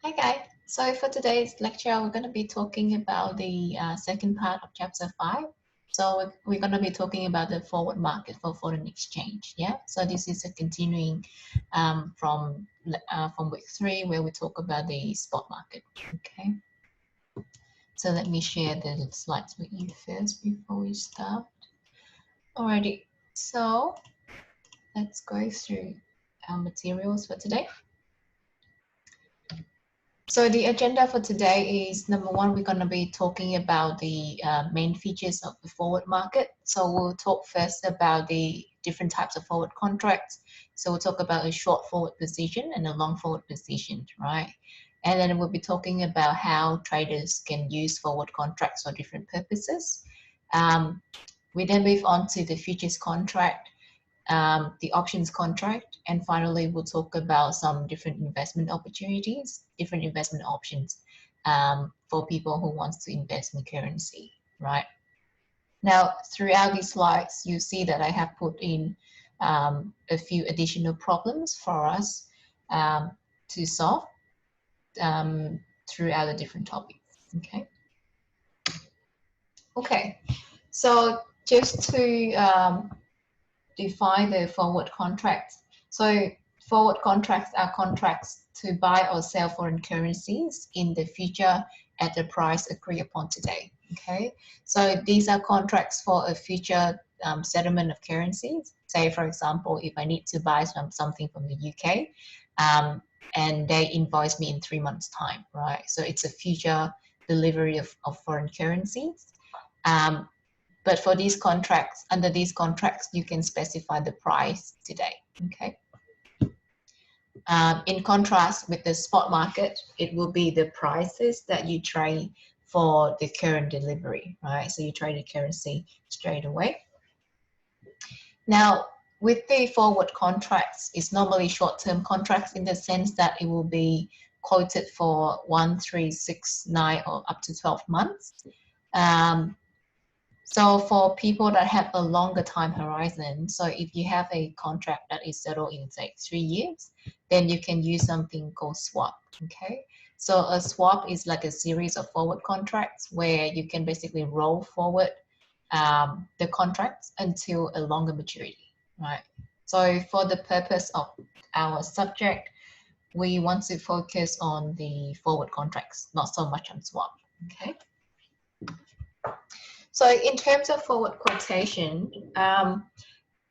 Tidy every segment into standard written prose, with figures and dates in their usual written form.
Hi guys. So for today's lecture, we're going to be talking about the second part of chapter 5. So we're going to be talking about the forward market for foreign exchange. Yeah. So this is a continuing from week 3 where we talk about the spot market. Okay. So let me share the slides with you first before we start. Alrighty. So let's go through our materials for today. So the agenda for today is number one, we're going to be talking about the main features of the forward market. So we'll talk first about the different types of forward contracts. So we'll talk about a short forward position and a long forward position, right? And then we'll be talking about how traders can use forward contracts for different purposes. We then move on to the futures contract, the options contract, and finally we'll talk about some different investment opportunities, different investment options for people who wants to invest in currency, right? Now, throughout these slides, you see that I have put in a few additional problems for us to solve throughout the different topics, okay? Okay, so just to define the forward contracts. So forward contracts are contracts to buy or sell foreign currencies in the future at the price agreed upon today. Okay, so these are contracts for a future settlement of currencies. Say, for example, if I need to buy something from the UK and they invoice me in 3 months' time, right? So it's a future delivery of foreign currencies. But for these contracts, under these contracts, you can specify the price today, okay? In contrast with the spot market, it will be the prices that you trade for the current delivery, right? So you trade the currency straight away. Now, with the forward contracts, it's normally short-term contracts in the sense that it will be quoted for 1, 3, 6, 9, or up to 12 months. So for people that have a longer time horizon, so if you have a contract that is settled in say 3 years, then you can use something called swap, okay? So a swap is like a series of forward contracts where you can basically roll forward the contracts until a longer maturity, right? So for the purpose of our subject, we want to focus on the forward contracts, not so much on swap, okay? So in terms of forward quotation,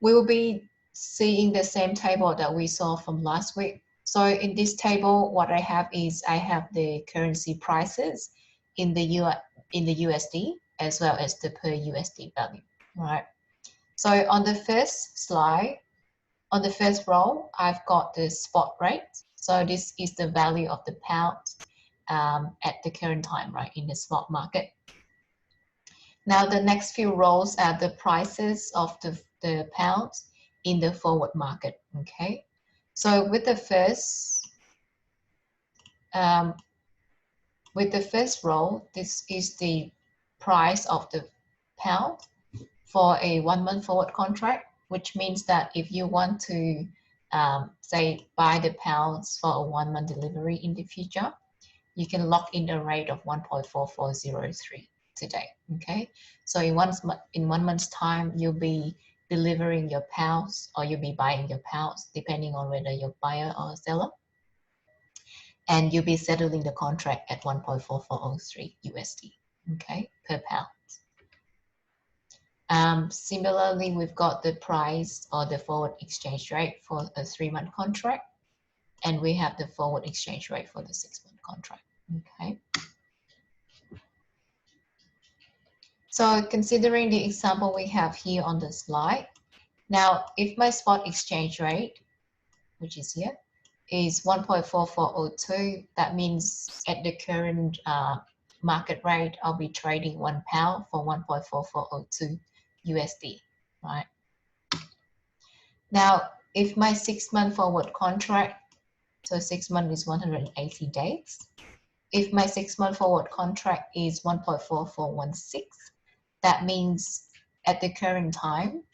we will be seeing the same table that we saw from last week. So in this table, what I have is I have the currency prices in the USD as well as the per USD value, right? So on the first slide, on the first row, I've got the spot rate. So this is the value of the pound at the current time, right, in the spot market. Now the next few rows are the prices of the pounds in the forward market, okay? So with the first row, this is the price of the pound for a 1 month forward contract, which means that if you want to say buy the pounds for a 1 month delivery in the future, you can lock in a rate of 1.4403 today, okay? So in 1 month's time, you'll be delivering your pounds or you'll be buying your pounds, depending on whether you're buyer or seller. And you'll be settling the contract at 1.4403 USD, okay, per pound. Similarly, we've got the price or the forward exchange rate for a 3-month contract, and we have the forward exchange rate for the 6-month contract, okay? So considering the example we have here on the slide, now if my spot exchange rate, which is here, is 1.4402, that means at the current market rate, I'll be trading 1 pound for 1.4402 USD, right? Now, if my 6-month forward contract, so 6 months is 180 days. If my 6-month forward contract is 1.4416, that means at the current time,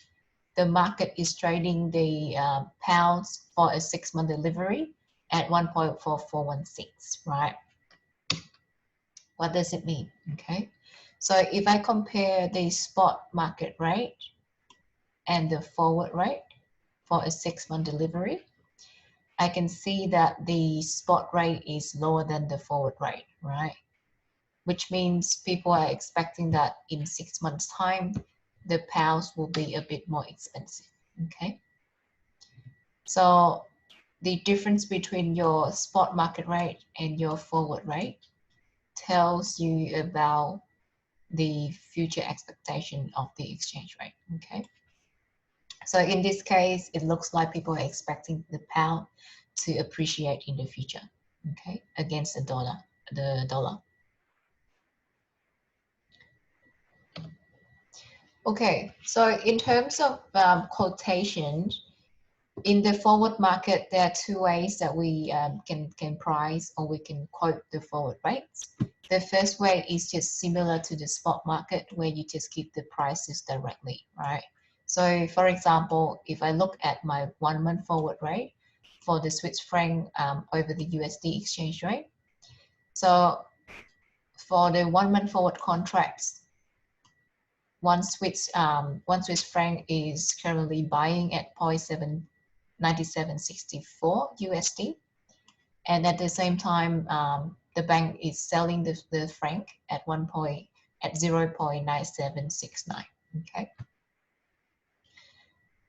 the market is trading the pounds for a 6-month delivery at 1.4416, right? What does it mean? Okay, so if I compare the spot market rate and the forward rate for a 6-month delivery, I can see that the spot rate is lower than the forward rate, right? Which means people are expecting that in 6 months' time, the pounds will be a bit more expensive, okay? So the difference between your spot market rate and your forward rate tells you about the future expectation of the exchange rate, okay? So in this case, it looks like people are expecting the pound to appreciate in the future, okay, against the dollar. Okay, so in terms of quotation, in the forward market, there are two ways that we can price or we can quote the forward rates. The first way is just similar to the spot market where you just give the prices directly, right? So for example, if I look at my 1-month forward rate for the Swiss franc over the USD exchange rate, so for the 1-month forward contracts, one Swiss franc is currently buying at 0.9764 USD, and at the same time, the bank is selling the franc at 0.9769. Okay.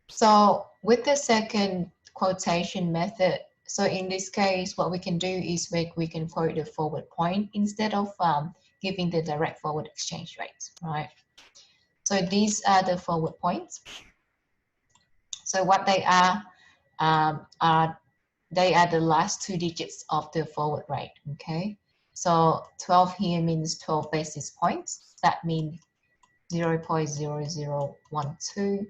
So with the second quotation method, so in this case, what we can do is we can quote the forward point instead of giving the direct forward exchange rates, right? So these are the forward points. So what they are the last 2 digits of the forward rate, okay? So 12 here means 12 basis points. That means 0.0012.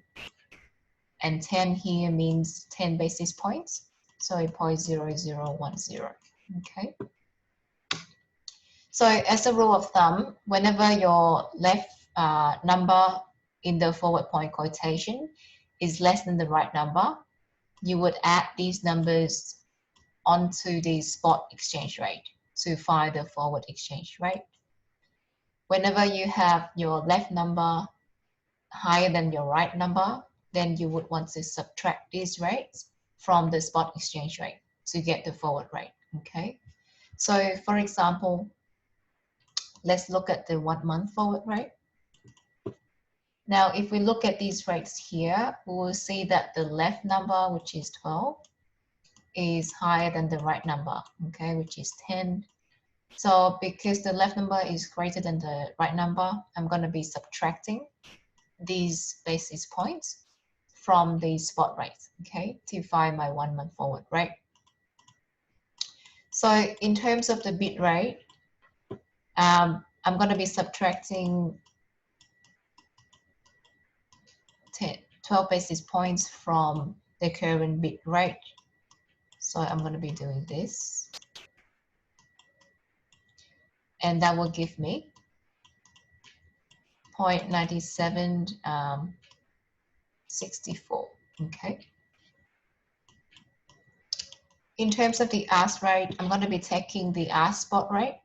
And 10 here means 10 basis points. So 0.0010, okay? So as a rule of thumb, whenever your left number in the forward point quotation is less than the right number, you would add these numbers onto the spot exchange rate to find the forward exchange rate. Whenever you have your left number higher than your right number, then you would want to subtract these rates from the spot exchange rate to get the forward rate, okay? So for example, let's look at the 1-month forward rate. Now, if we look at these rates here, we will see that the left number, which is 12, is higher than the right number, okay, which is 10. So because the left number is greater than the right number, I'm going to be subtracting these basis points from the spot rate, okay, to find my 1-month forward rate. So in terms of the bid rate, I'm going to be subtracting 12 basis points from the current bid rate. So I'm going to be doing this. And that will give me 0.9764, okay? In terms of the ask rate, I'm going to be taking the ask spot rate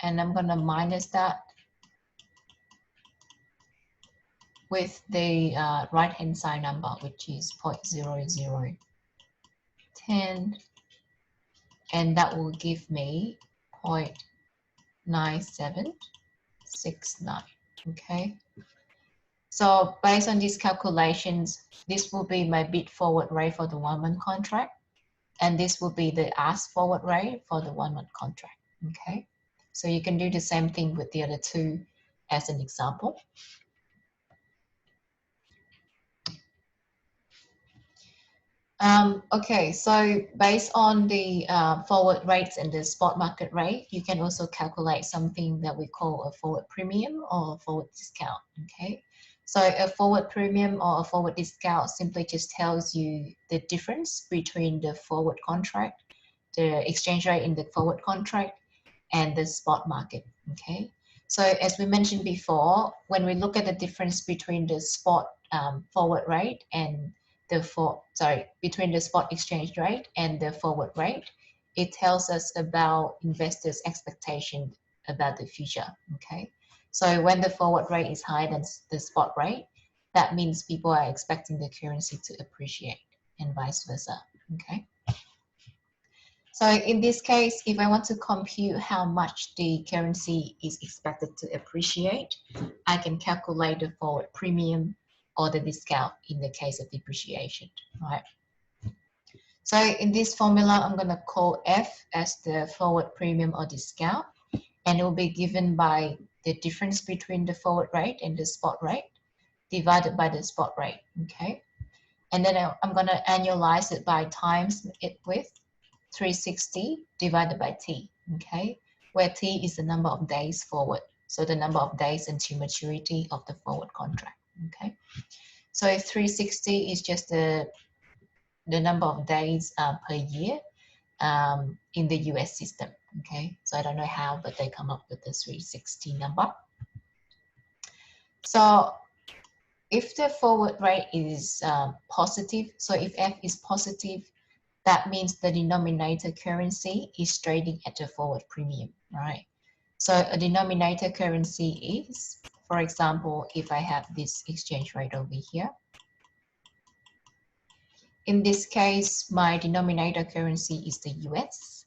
and I'm going to minus that with the right-hand side number, which is 0.0010, and that will give me 0.9769, okay? So based on these calculations, this will be my bid forward rate for the 1-month contract, and this will be the ask forward rate for the 1-month contract, okay? So you can do the same thing with the other two as an example. Okay, so based on the forward rates and the spot market rate, you can also calculate something that we call a forward premium or a forward discount, okay? So a forward premium or a forward discount simply just tells you the difference between the forward contract, the exchange rate in the forward contract, and the spot market, okay? So as we mentioned before, when we look at the difference between the spot forward rate and between the spot exchange rate and the forward rate, it tells us about investors' expectation about the future. Okay, so when the forward rate is higher than the spot rate, that means people are expecting the currency to appreciate, and vice versa. Okay. So in this case, if I want to compute how much the currency is expected to appreciate, I can calculate the forward premium or the discount in the case of depreciation, right? So in this formula, I'm going to call F as the forward premium or discount, and it will be given by the difference between the forward rate and the spot rate divided by the spot rate, okay? And then I'm going to annualize it by times it with 360 divided by T, okay? Where T is the number of days forward. So the number of days until maturity of the forward contract, okay? So if 360 is just the number of days per year in the US system, okay? So I don't know how, but they come up with the 360 number. So if the forward rate is positive, so if F is positive, that means the denominator currency is trading at a forward premium, right? So a denominator currency is, for example, if I have this exchange rate over here, in this case, my denominator currency is the US,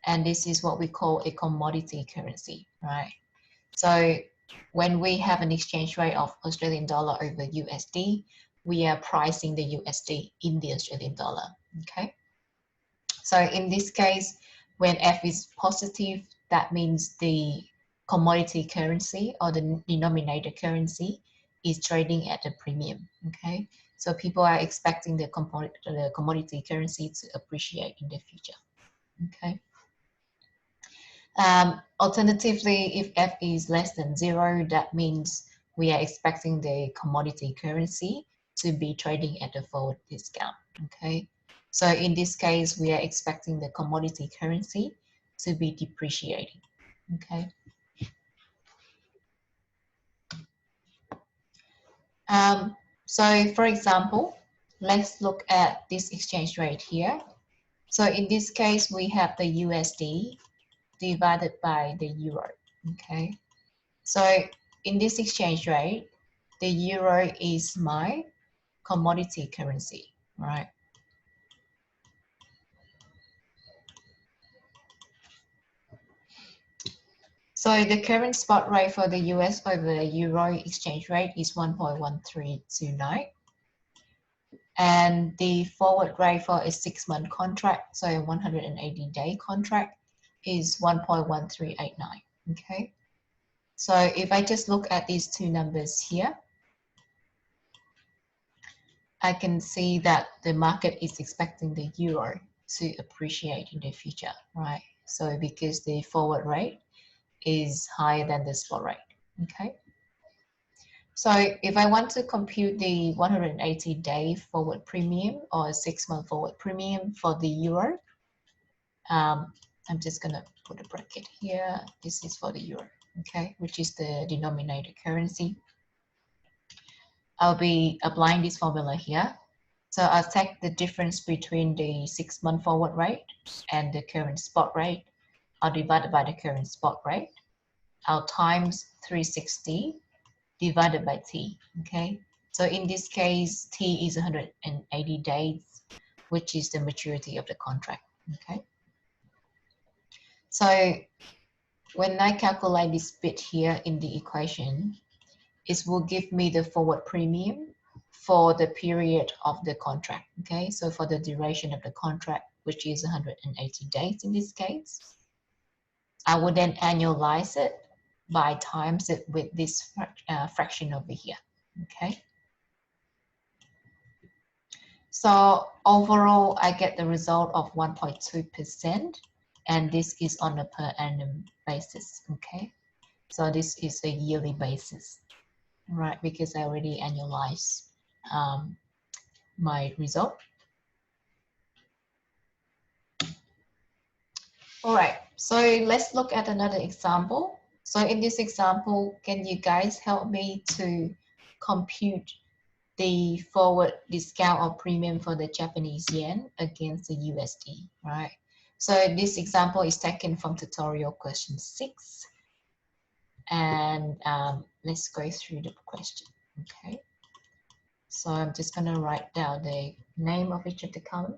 and this is what we call a commodity currency, right? So when we have an exchange rate of Australian dollar over USD, we are pricing the USD in the Australian dollar, okay? So in this case, when F is positive, that means the commodity currency or the denominator currency is trading at a premium, okay? So people are expecting the commodity currency to appreciate in the future, okay? Alternatively, if F is less than 0, that means we are expecting the commodity currency to be trading at a forward discount, okay? So in this case, we are expecting the commodity currency to be depreciating, okay? So for example, let's look at this exchange rate here. So in this case, we have the USD divided by the euro, okay? So in this exchange rate, the euro is my commodity currency, right? So the current spot rate for the US over the euro exchange rate is 1.1329. And the forward rate for a 6-month contract, so a 180-day contract, is 1.1389, okay? So if I just look at these two numbers here, I can see that the market is expecting the euro to appreciate in the future, right? So because the forward rate is higher than the spot rate, okay? So if I want to compute the 180-day forward premium or a 6-month forward premium for the euro, I'm just gonna put a bracket here. This is for the euro, okay, which is the denominator currency. I'll be applying this formula here. So I'll take the difference between the 6-month forward rate and the current spot rate. I'll divide it by the current spot rate. I'll times 360 divided by T, okay? So in this case, T is 180 days, which is the maturity of the contract, okay? So when I calculate this bit here in the equation, it will give me the forward premium for the period of the contract, okay? So for the duration of the contract, which is 180 days in this case, I would then annualize it by times it with this fraction over here, okay? So overall, I get the result of 1.2%, and this is on a per annum basis, okay? So this is a yearly basis, right? Because I already annualized my result. All right, so let's look at another example. So in this example, can you guys help me to compute the forward discount or premium for the Japanese yen against the USD, right? So this example is taken from tutorial question 6. And let's go through the question, okay? So I'm just gonna write down the name of each of the column.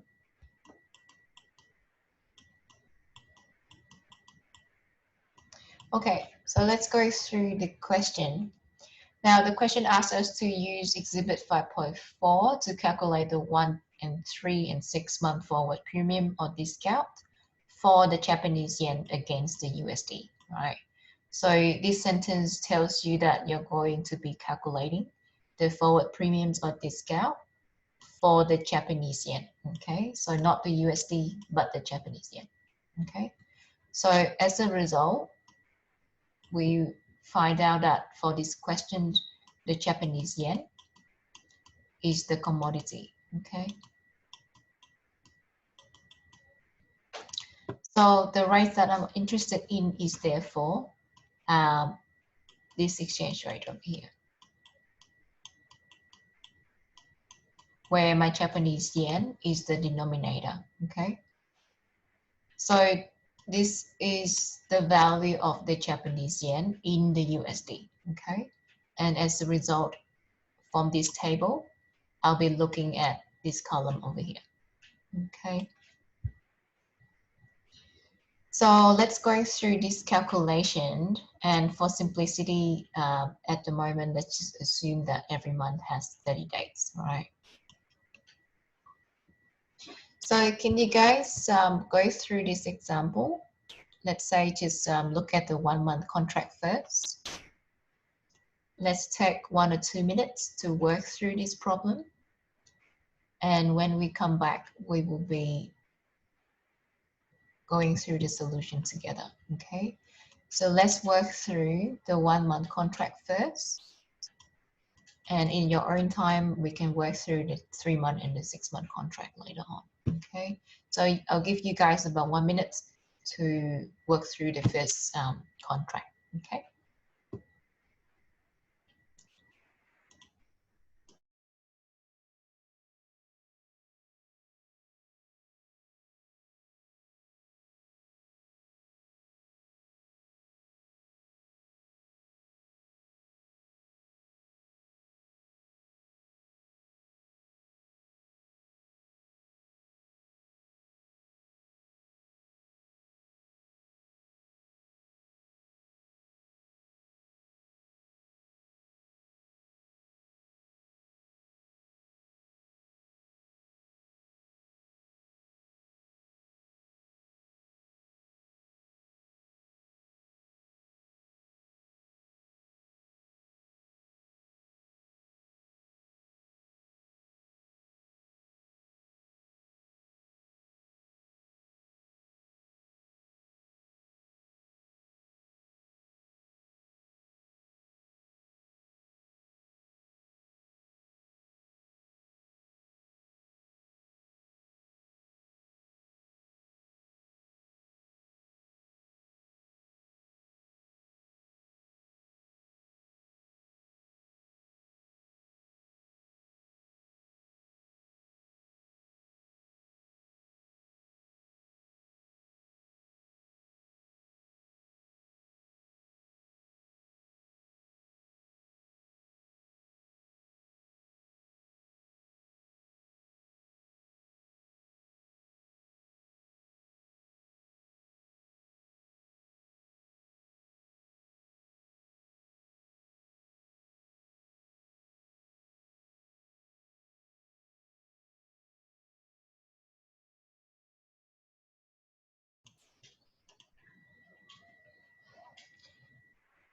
Okay, so let's go through the question. Now the question asks us to use Exhibit 5.4 to calculate the 1 and 3 and 6 month forward premium or discount for the Japanese yen against the USD, right? So this sentence tells you that you're going to be calculating the forward premiums or discount for the Japanese yen, okay? So not the USD, but the Japanese yen, okay? So as a result, we find out that for this question, the Japanese yen is the commodity, okay? So the rate that I'm interested in is therefore this exchange rate over here, where my Japanese yen is the denominator, okay? So this is the value of the Japanese yen in the USD, okay? And as a result, from this table, I'll be looking at this column over here, okay? So let's go through this calculation, and for simplicity, at the moment, let's just assume that every month has 30 days, all right? So can you guys go through this example? Let's say just look at the 1 month contract first. Let's take 1 or 2 minutes to work through this problem. And when we come back, we will be going through the solution together, okay? So let's work through the 1 month contract first. And in your own time, we can work through the 3 month and the 6 month contract later on, okay? So I'll give you guys about 1 minute to work through the first contract, okay?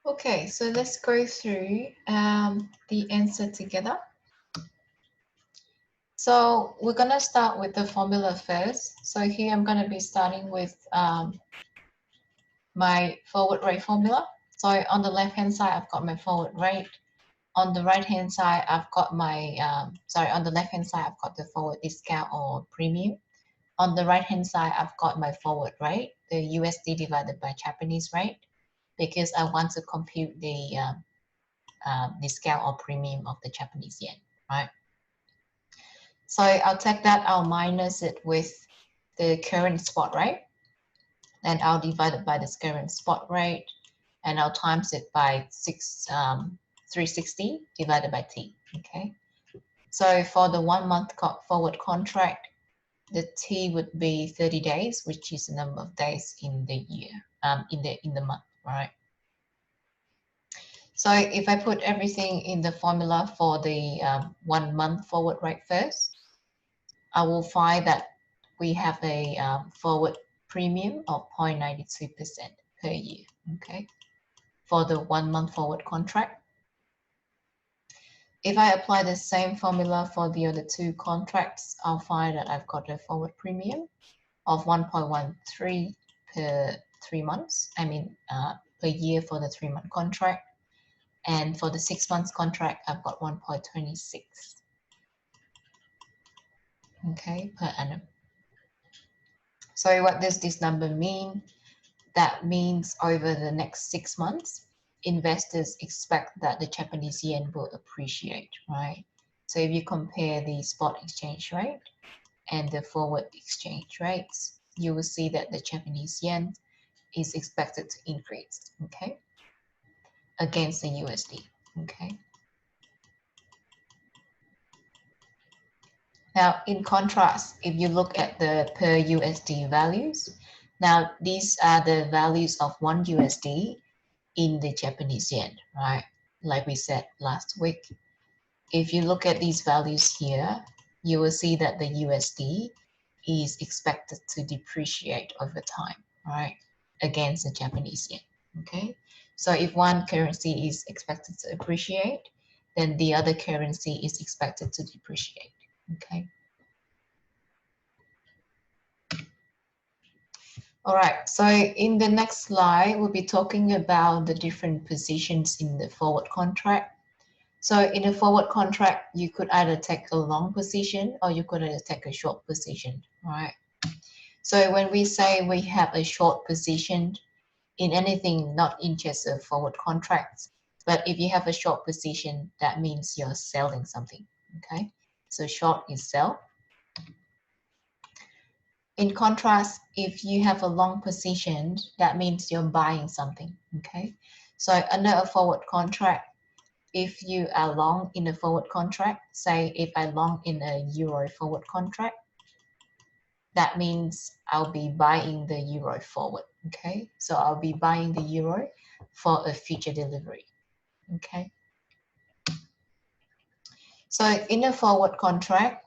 Okay, so let's go through the answer together. So we're gonna start with the formula first. So here I'm gonna be starting with my forward rate formula. So on the left-hand side, I've got my forward rate. On the right-hand side, I've got my, on the left-hand side, I've got the forward discount or premium. On the right-hand side, I've got my forward rate, the USD divided by Japanese rate, because I want to compute the discount or premium of the Japanese yen, right? So I'll take that, I'll minus it with the current spot rate, then I'll divide it by this current spot rate, and I'll times it by 360 divided by T, okay? So for the 1 month forward contract, the T would be 30 days, which is the number of days in the year, in the month, right? So if I put everything in the formula for the 1 month forward rate first, I will find that we have a forward premium of 0.92% per year, okay, for the 1 month forward contract. If I apply the same formula for the other two contracts, I'll find that I've got a forward premium of 1.13 per 3 months, per year for the 3-month contract. And for the 6 months contract, I've got 1.26, okay, per annum. So what does this number mean? That means over the next 6 months, investors expect that the Japanese yen will appreciate, right? So if you compare the spot exchange rate and the forward exchange rates, you will see that the Japanese yen is expected to increase, okay, against the USD, okay. Now, in contrast, if you look at the per USD values, now these are the values of 1 USD in the Japanese yen, right? Like we said last week. If you look at these values here, you will see that the USD is expected to depreciate over time, right, against the Japanese yen, okay? So if one currency is expected to appreciate, then the other currency is expected to depreciate, okay? All right, so in the next slide, we'll be talking about the different positions in the forward contract. So in a forward contract, you could either take a long position or you could either take a short position, right? So when we say we have a short position in anything, not in just a forward contract, but if you have a short position, that means you're selling something, okay? So short is sell. In contrast, if you have a long position, that means you're buying something, okay? So under a forward contract, if you are long in a forward contract, say if I long in a euro forward contract, that means I'll be buying the euro forward, okay? So I'll be buying the euro for a future delivery, okay? So in a forward contract,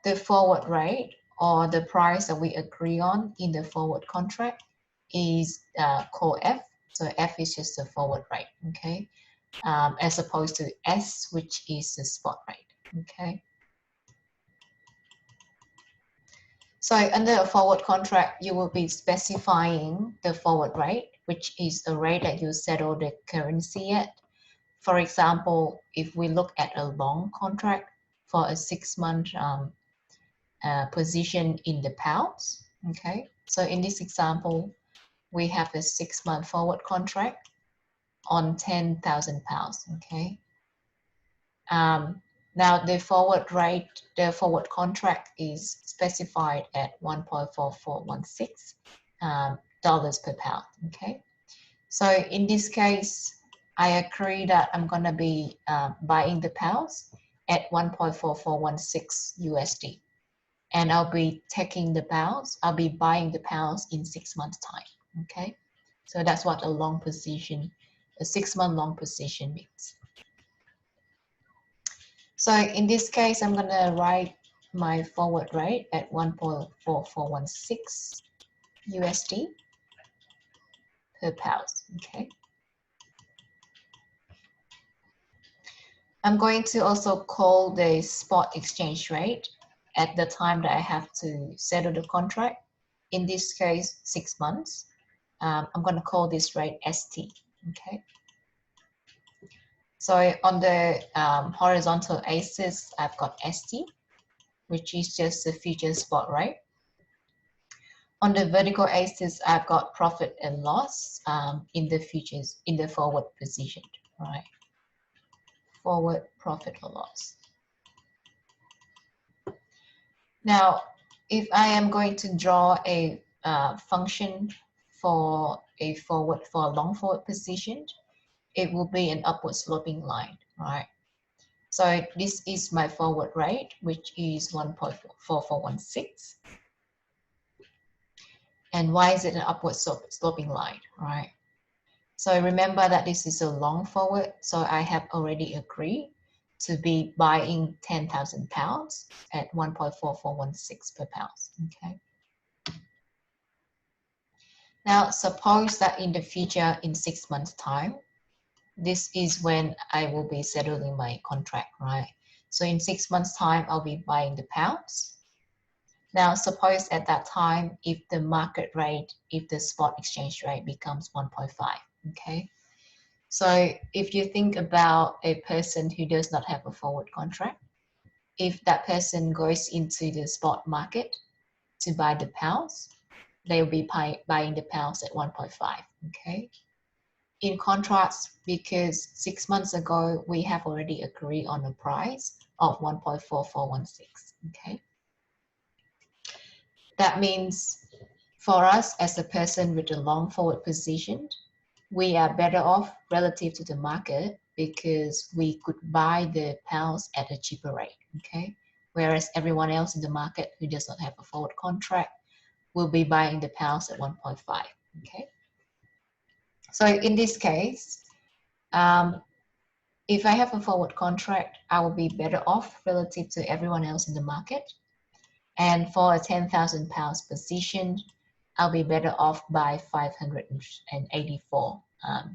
the forward rate or the price that we agree on in the forward contract is called F. So F is just the forward rate, okay? As opposed to S, which is the spot rate, okay? So under a forward contract, you will be specifying the forward rate, which is the rate that you settle the currency at. For example, if we look at a long contract for a 6-month position in the pounds, okay? So in this example, we have a 6-month forward contract on 10,000 pounds, okay? Now the forward rate, the forward contract is specified at 1.4416 dollars per pound, okay? So in this case, I agree that I'm gonna be buying the pounds at 1.4416 USD. And I'll be taking the pounds, I'll be buying the pounds in 6 months time, okay? So that's what a long position, a 6-month long position means. So in this case, I'm gonna write my forward rate at 1.4416 USD per pound, okay? I'm going to also call the spot exchange rate at the time that I have to settle the contract. In this case, 6 months. I'm going to call this rate ST, okay? So on the horizontal axis, I've got ST, which is just the future spot rate. On the vertical axis, I've got profit and loss in the futures, in the forward position, right? Forward profit or loss. Now, if I am going to draw a function for a long forward position, it will be an upward sloping line, right? So this is my forward rate, which is 1.4416. And why is it an upward sloping line, right? So remember that this is a long forward, so I have already agreed to be buying 10,000 pounds at 1.4416 per pound, okay? Now, suppose that in the future, in 6 months' time, this is when I will be settling my contract, right? So in 6 months' time, I'll be buying the pounds. Now, suppose at that time, if the market rate, if the spot exchange rate becomes 1.5, okay? So if you think about a person who does not have a forward contract, if that person goes into the spot market to buy the pounds, they will be buying the pounds at 1.5, okay? In contrast, because 6 months ago, we have already agreed on a price of 1.4416, okay? That means for us as a person with a long forward position, we are better off relative to the market because we could buy the pounds at a cheaper rate, okay? Whereas everyone else in the market who does not have a forward contract will be buying the pounds at 1.5, okay? So in this case, if I have a forward contract, I will be better off relative to everyone else in the market. And for a 10,000 pounds position, I'll be better off by 584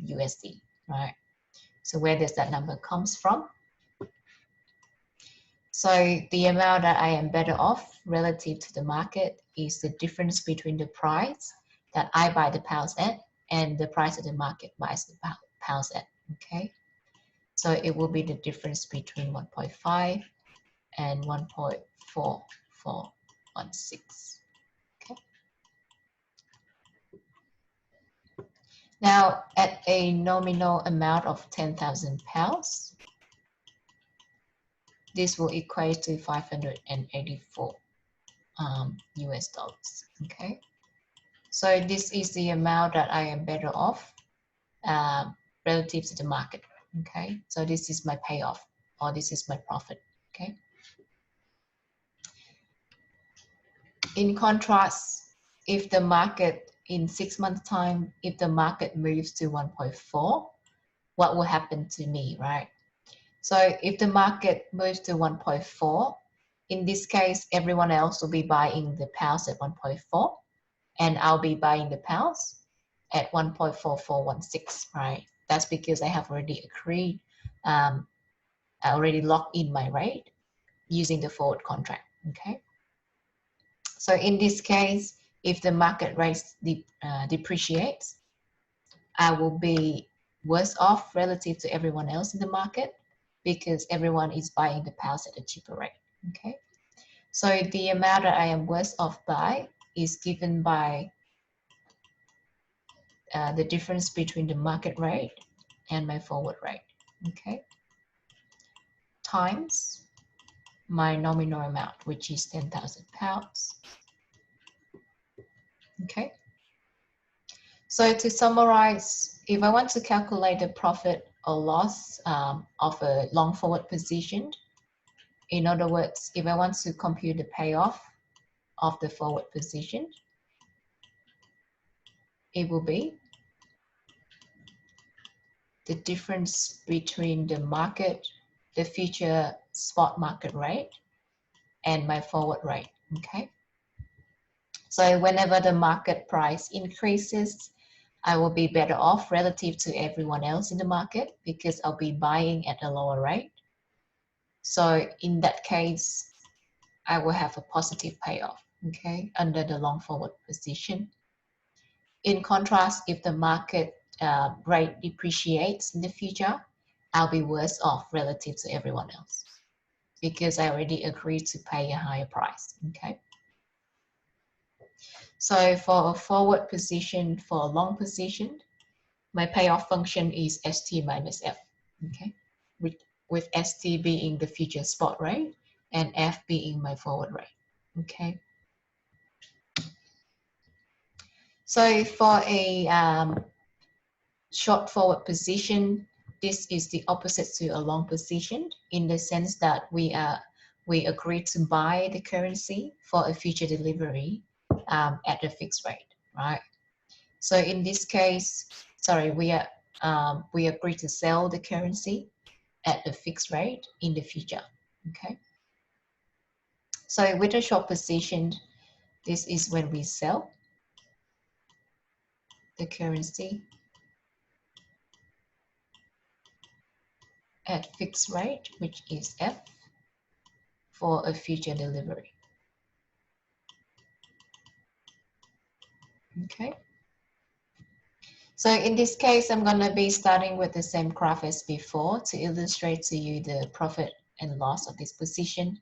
USD, right? So where does that number comes from? So the amount that I am better off relative to the market is the difference between the price that I buy the pounds at and the price that the market buys the pounds at, okay? So it will be the difference between 1.5 and 1.4416. Okay. Now, at a nominal amount of 10,000 pounds, this will equate to 584 US dollars. Okay. So this is the amount that I am better off relative to the market. Okay. So this is my payoff, or this is my profit. Okay. In contrast, if the market in 6 months time, if the market moves to 1.4, what will happen to me, right? So if the market moves to 1.4, in this case, everyone else will be buying the pounds at 1.4, and I'll be buying the pounds at 1.4416, right? That's because I have already agreed, I already locked in my rate using the forward contract, okay? So in this case, if the market rate depreciates, I will be worse off relative to everyone else in the market because everyone is buying the pounds at a cheaper rate, okay? So the amount that I am worse off by is given by the difference between the market rate and my forward rate, okay? Times my nominal amount, which is 10,000 pounds, okay? So to summarize, if I want to calculate the profit or loss of a long forward position, in other words, if I want to compute the payoff of the forward position, it will be the difference between the market, the future spot market rate, and my forward rate, okay? So whenever the market price increases, I will be better off relative to everyone else in the market because I'll be buying at a lower rate. So in that case, I will have a positive payoff, okay, under the long forward position. In contrast, if the market rate depreciates in the future, I'll be worse off relative to everyone else because I already agreed to pay a higher price, okay? So for a forward position, for a long position, my payoff function is ST minus F, okay? With ST being the future spot rate and F being my forward rate. Okay. So for a short forward position, this is the opposite to a long position in the sense that we agree to buy the currency for a future delivery at a fixed rate, right? So in this case, sorry, we agree to sell the currency at a fixed rate in the future. Okay. So with a short position, this is when we sell the currency at fixed rate, which is F, for a future delivery. Okay. So in this case, I'm going to be starting with the same graph as before to illustrate to you the profit and loss of this position.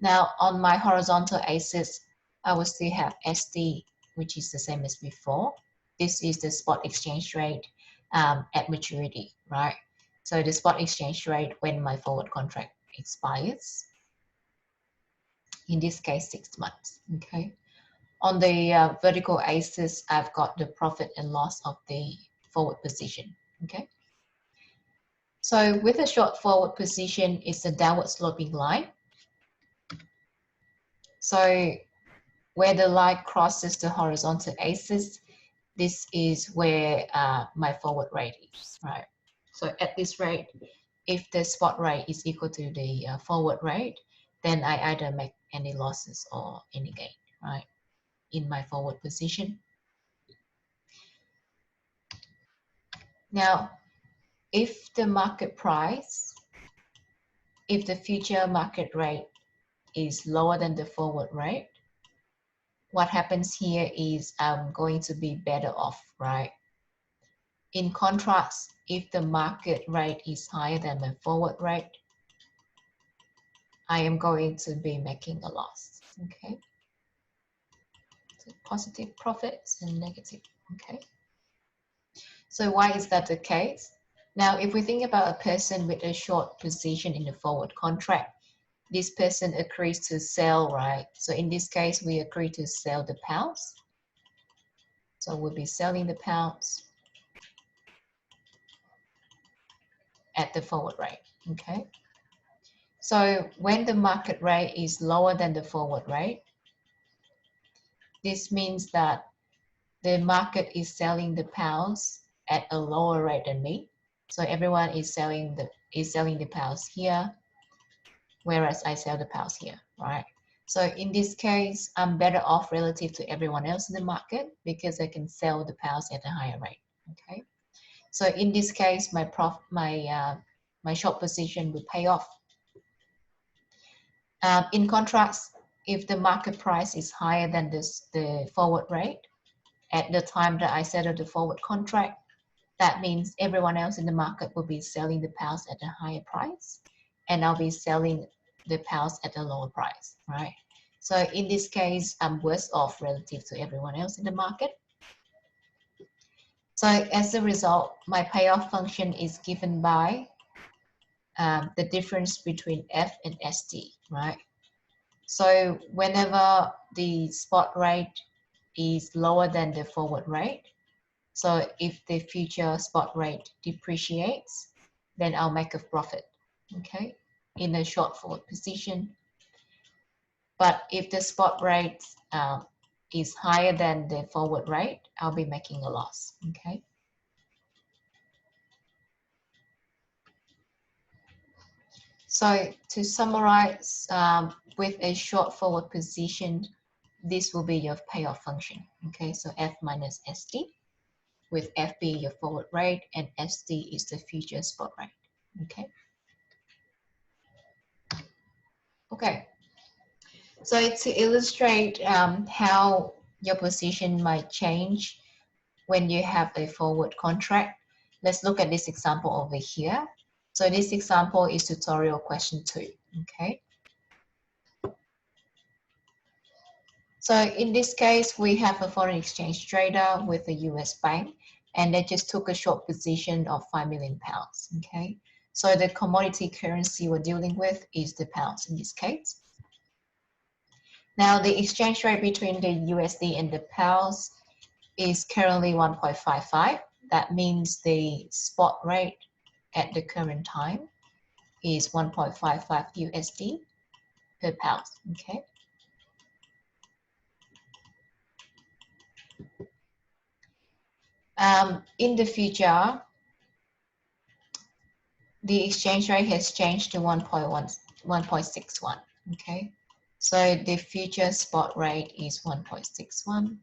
Now on my horizontal axis, I will still have SD, which is the same as before. This is the spot exchange rate at maturity, right? So the spot exchange rate when my forward contract expires, in this case, 6 months, okay? On the vertical axis, I've got the profit and loss of the forward position, okay? So with a short forward position, it's a downward sloping line. So where the line crosses the horizontal axis, this is where my forward rate is, right? So at this rate, if the spot rate is equal to the forward rate, then I either make any losses or any gain, right, in my forward position. Now, if the market price, if the future market rate is lower than the forward rate, what happens here is I'm going to be better off, right? In contrast, if the market rate is higher than the forward rate, I am going to be making a loss, okay? So positive profits and negative, okay? So why is that the case? Now, if we think about a person with a short position in the forward contract, this person agrees to sell, right? So in this case, we agree to sell the pounds. So we'll be selling the pounds at the forward rate, okay? So when the market rate is lower than the forward rate, this means that the market is selling the pounds at a lower rate than me. So everyone is selling the pounds here, whereas I sell the pounds here, right? So in this case, I'm better off relative to everyone else in the market because I can sell the pounds at a higher rate, okay? So in this case, my short position will pay off. In contrast, if the market price is higher than the forward rate, at the time that I settle the forward contract, that means everyone else in the market will be selling the pounds at a higher price, and I'll be selling the pounds at a lower price, right? So in this case, I'm worse off relative to everyone else in the market. So as a result, my payoff function is given by the difference between F and ST, right? So whenever the spot rate is lower than the forward rate, so if the future spot rate depreciates, then I'll make a profit, okay, in a short forward position. But if the spot rate is higher than the forward rate, I'll be making a loss, okay? So to summarize, with a short forward position, this will be your payoff function, okay? So F minus ST, with F being your forward rate and ST is the future spot rate, okay? Okay, so to illustrate how your position might change when you have a forward contract, let's look at this example over here. So this example is tutorial question 2, okay? So in this case, we have a foreign exchange trader with a US bank, and they just took a short position of 5 million pounds, okay? So the commodity currency we're dealing with is the pounds in this case. Now the exchange rate between the USD and the pounds is currently 1.55. That means the spot rate at the current time is 1.55 USD per pound. Okay. In the future, the exchange rate has changed to 1.61. Okay. So the future spot rate is 1.61.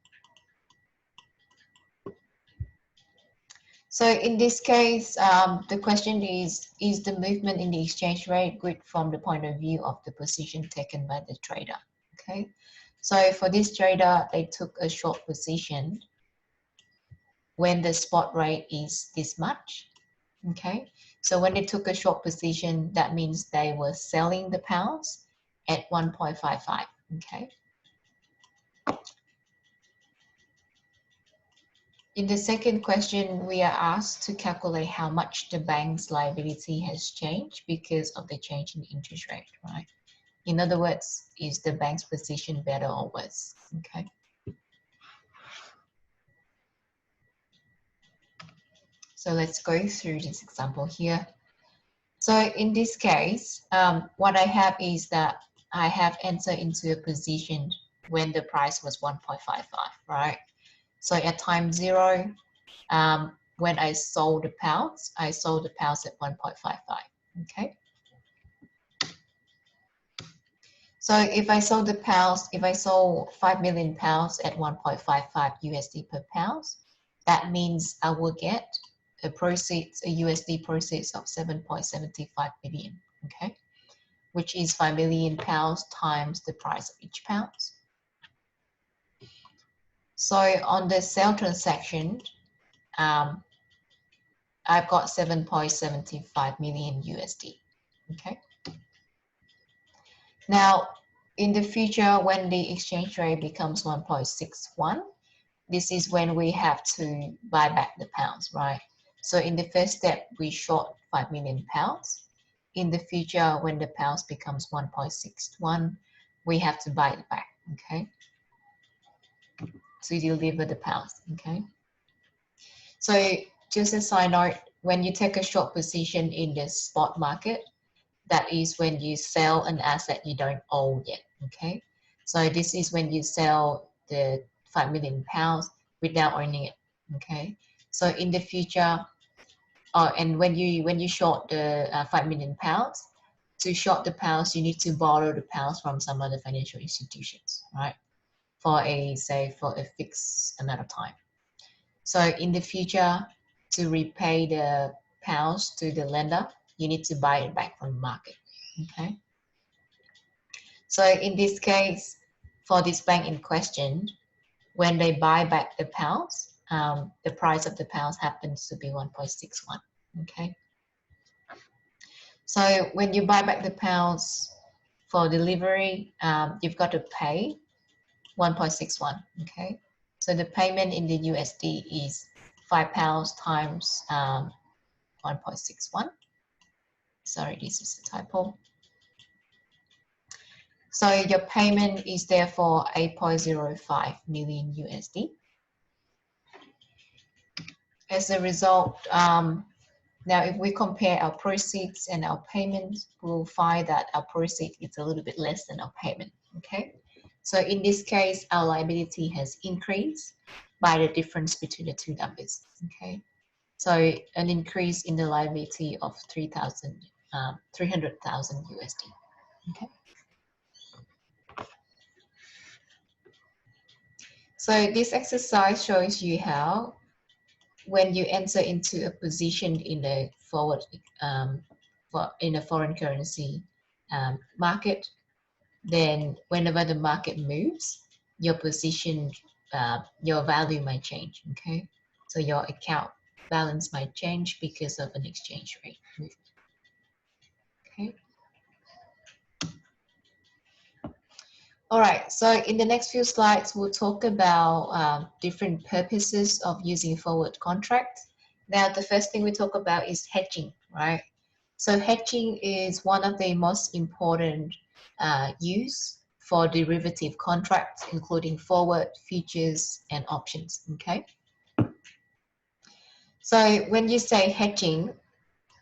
So in this case, the question is the movement in the exchange rate good from the point of view of the position taken by the trader? Okay. So for this trader, they took a short position when the spot rate is this much. Okay. So when they took a short position, that means they were selling the pounds at 1.55. Okay. In the second question, we are asked to calculate how much the bank's liability has changed because of the change in interest rate, right? In other words, is the bank's position better or worse? Okay. So let's go through this example here. So in this case, what I have is that I have entered into a position when the price was 1.55, right? So at time 0, when I sold the pounds at 1.55, okay? So if I sold the pounds, if I sold 5 million pounds at 1.55 USD per pounds, that means I will get a USD proceeds of 7.75 million, okay? Which is 5 million pounds times the price of each pound. So on the sale transaction, I've got 7.75 million USD, okay? Now, in the future, when the exchange rate becomes 1.61, this is when we have to buy back the pounds, right? So in the first step, we short 5 million pounds. In the future, when the pounds becomes 1.61, we have to buy it back, okay? To deliver the pounds, okay? So just a side note, when you take a short position in the spot market, that is when you sell an asset you don't own yet, okay? So this is when you sell the 5 million pounds without owning it, okay? So in the future, and when you short the 5 million pounds, to short the pounds, you need to borrow the pounds from some other financial institutions, right? For a fixed amount of time. So in the future, to repay the pounds to the lender, you need to buy it back from the market, okay? So in this case, for this bank in question, when they buy back the pounds, the price of the pounds happens to be 1.61, okay? So when you buy back the pounds for delivery, you've got to pay 1.61, okay? So the payment in the USD is £5 times 1.61. Sorry, this is a typo. So your payment is therefore 8.05 million USD. As a result, now if we compare our proceeds and our payments, we'll find that our proceeds is a little bit less than our payment, okay? So in this case, our liability has increased by the difference between the two numbers, okay? So an increase in the liability of 300,000 USD, okay? So this exercise shows you how when you enter into a position in a in a foreign currency market, then whenever the market moves, your position, your value might change, okay? So your account balance might change because of an exchange rate movement, okay? All right, so in the next few slides, we'll talk about different purposes of using forward contracts. Now, the first thing we talk about is hedging, right? So hedging is one of the most important use for derivative contracts, including forward, futures, and options, okay? So when you say hedging,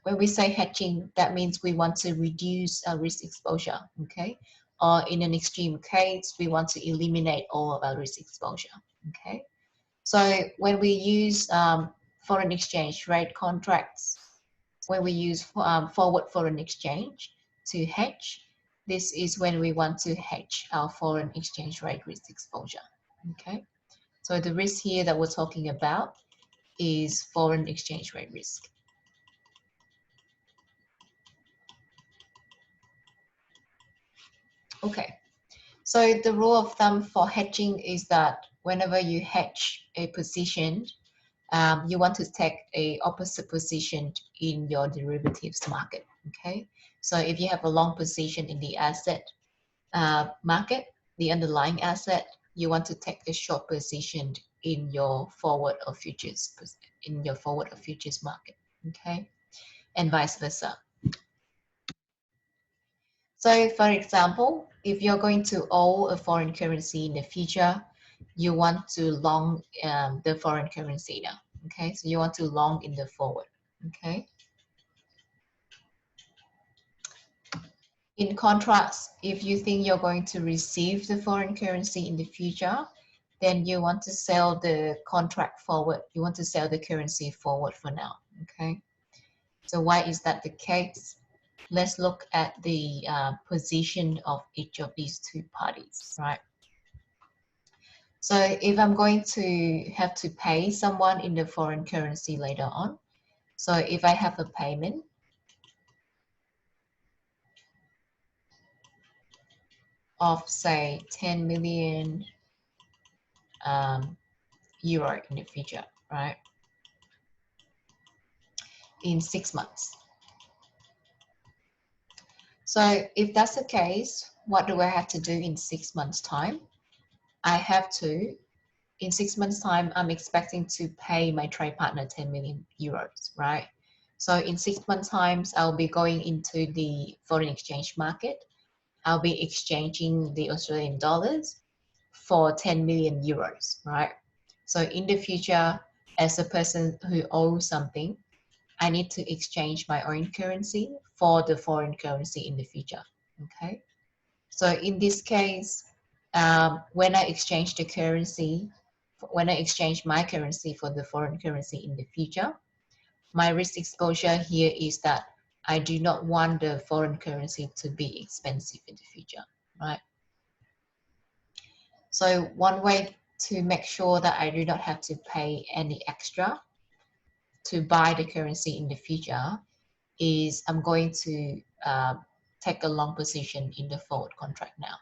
when we say hedging, that means we want to reduce our risk exposure, okay? Or in an extreme case, we want to eliminate all of our risk exposure, okay? So when we use foreign exchange rate contracts, when we use forward foreign exchange to hedge, this is when we want to hedge our foreign exchange rate risk exposure, okay? So the risk here that we're talking about is foreign exchange rate risk. Okay, so the rule of thumb for hedging is that whenever you hedge a position, you want to take a opposite position in your derivatives market, okay? So if you have a long position in the asset market, the underlying asset, you want to take a short position in your forward or futures, market, okay? And vice versa. So for example, if you're going to own a foreign currency in the future, you want to long the foreign currency now, okay? So you want to long in the forward, okay? In contrast, if you think you're going to receive the foreign currency in the future, then you want to sell the contract forward. You want to sell the currency forward for now, okay? So why is that the case? Let's look at the position of each of these two parties, right? So if I'm going to have to pay someone in the foreign currency later on, so if I have a payment of say 10 million euro in the future, right? In 6 months. So if that's the case, what do I have to do in 6 months' time? I have to, in 6 months' time, I'm expecting to pay my trade partner 10 million euros, right? So in 6 months' time, I'll be going into the foreign exchange market. I'll be exchanging the Australian dollars for 10 million euros, right? So in the future, as a person who owes something, I need to exchange my own currency for the foreign currency in the future, okay? So in this case, when I exchange the currency, when I exchange my currency for the foreign currency in the future, my risk exposure here is that I do not want the foreign currency to be expensive in the future, right? So one way to make sure that I do not have to pay any extra to buy the currency in the future is I'm going to take a long position in the forward contract now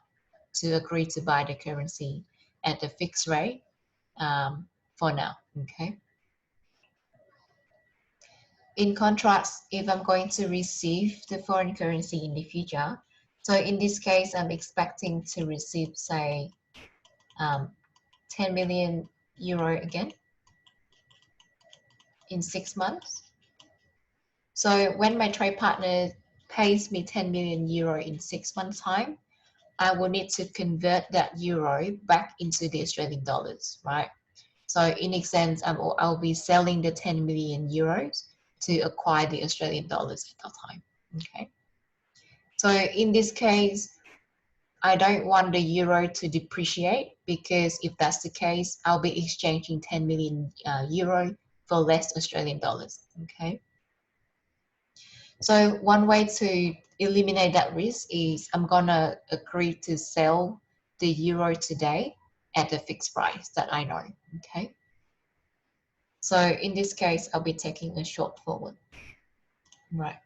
to agree to buy the currency at a fixed rate for now, okay? In contrast, if I'm going to receive the foreign currency in the future, so in this case, I'm expecting to receive, say, 10 million euro again in 6 months. So when my trade partner pays me 10 million euro in 6 months' time, I will need to convert that euro back into the Australian dollars, right? So in a sense, I'll be selling the 10 million euros to acquire the Australian dollars at that time, okay? So in this case, I don't want the euro to depreciate because if that's the case, I'll be exchanging 10 million euro for less Australian dollars, okay? So one way to eliminate that risk is I'm gonna agree to sell the euro today at a fixed price that I know, okay? So in this case, I'll be taking a short forward, right?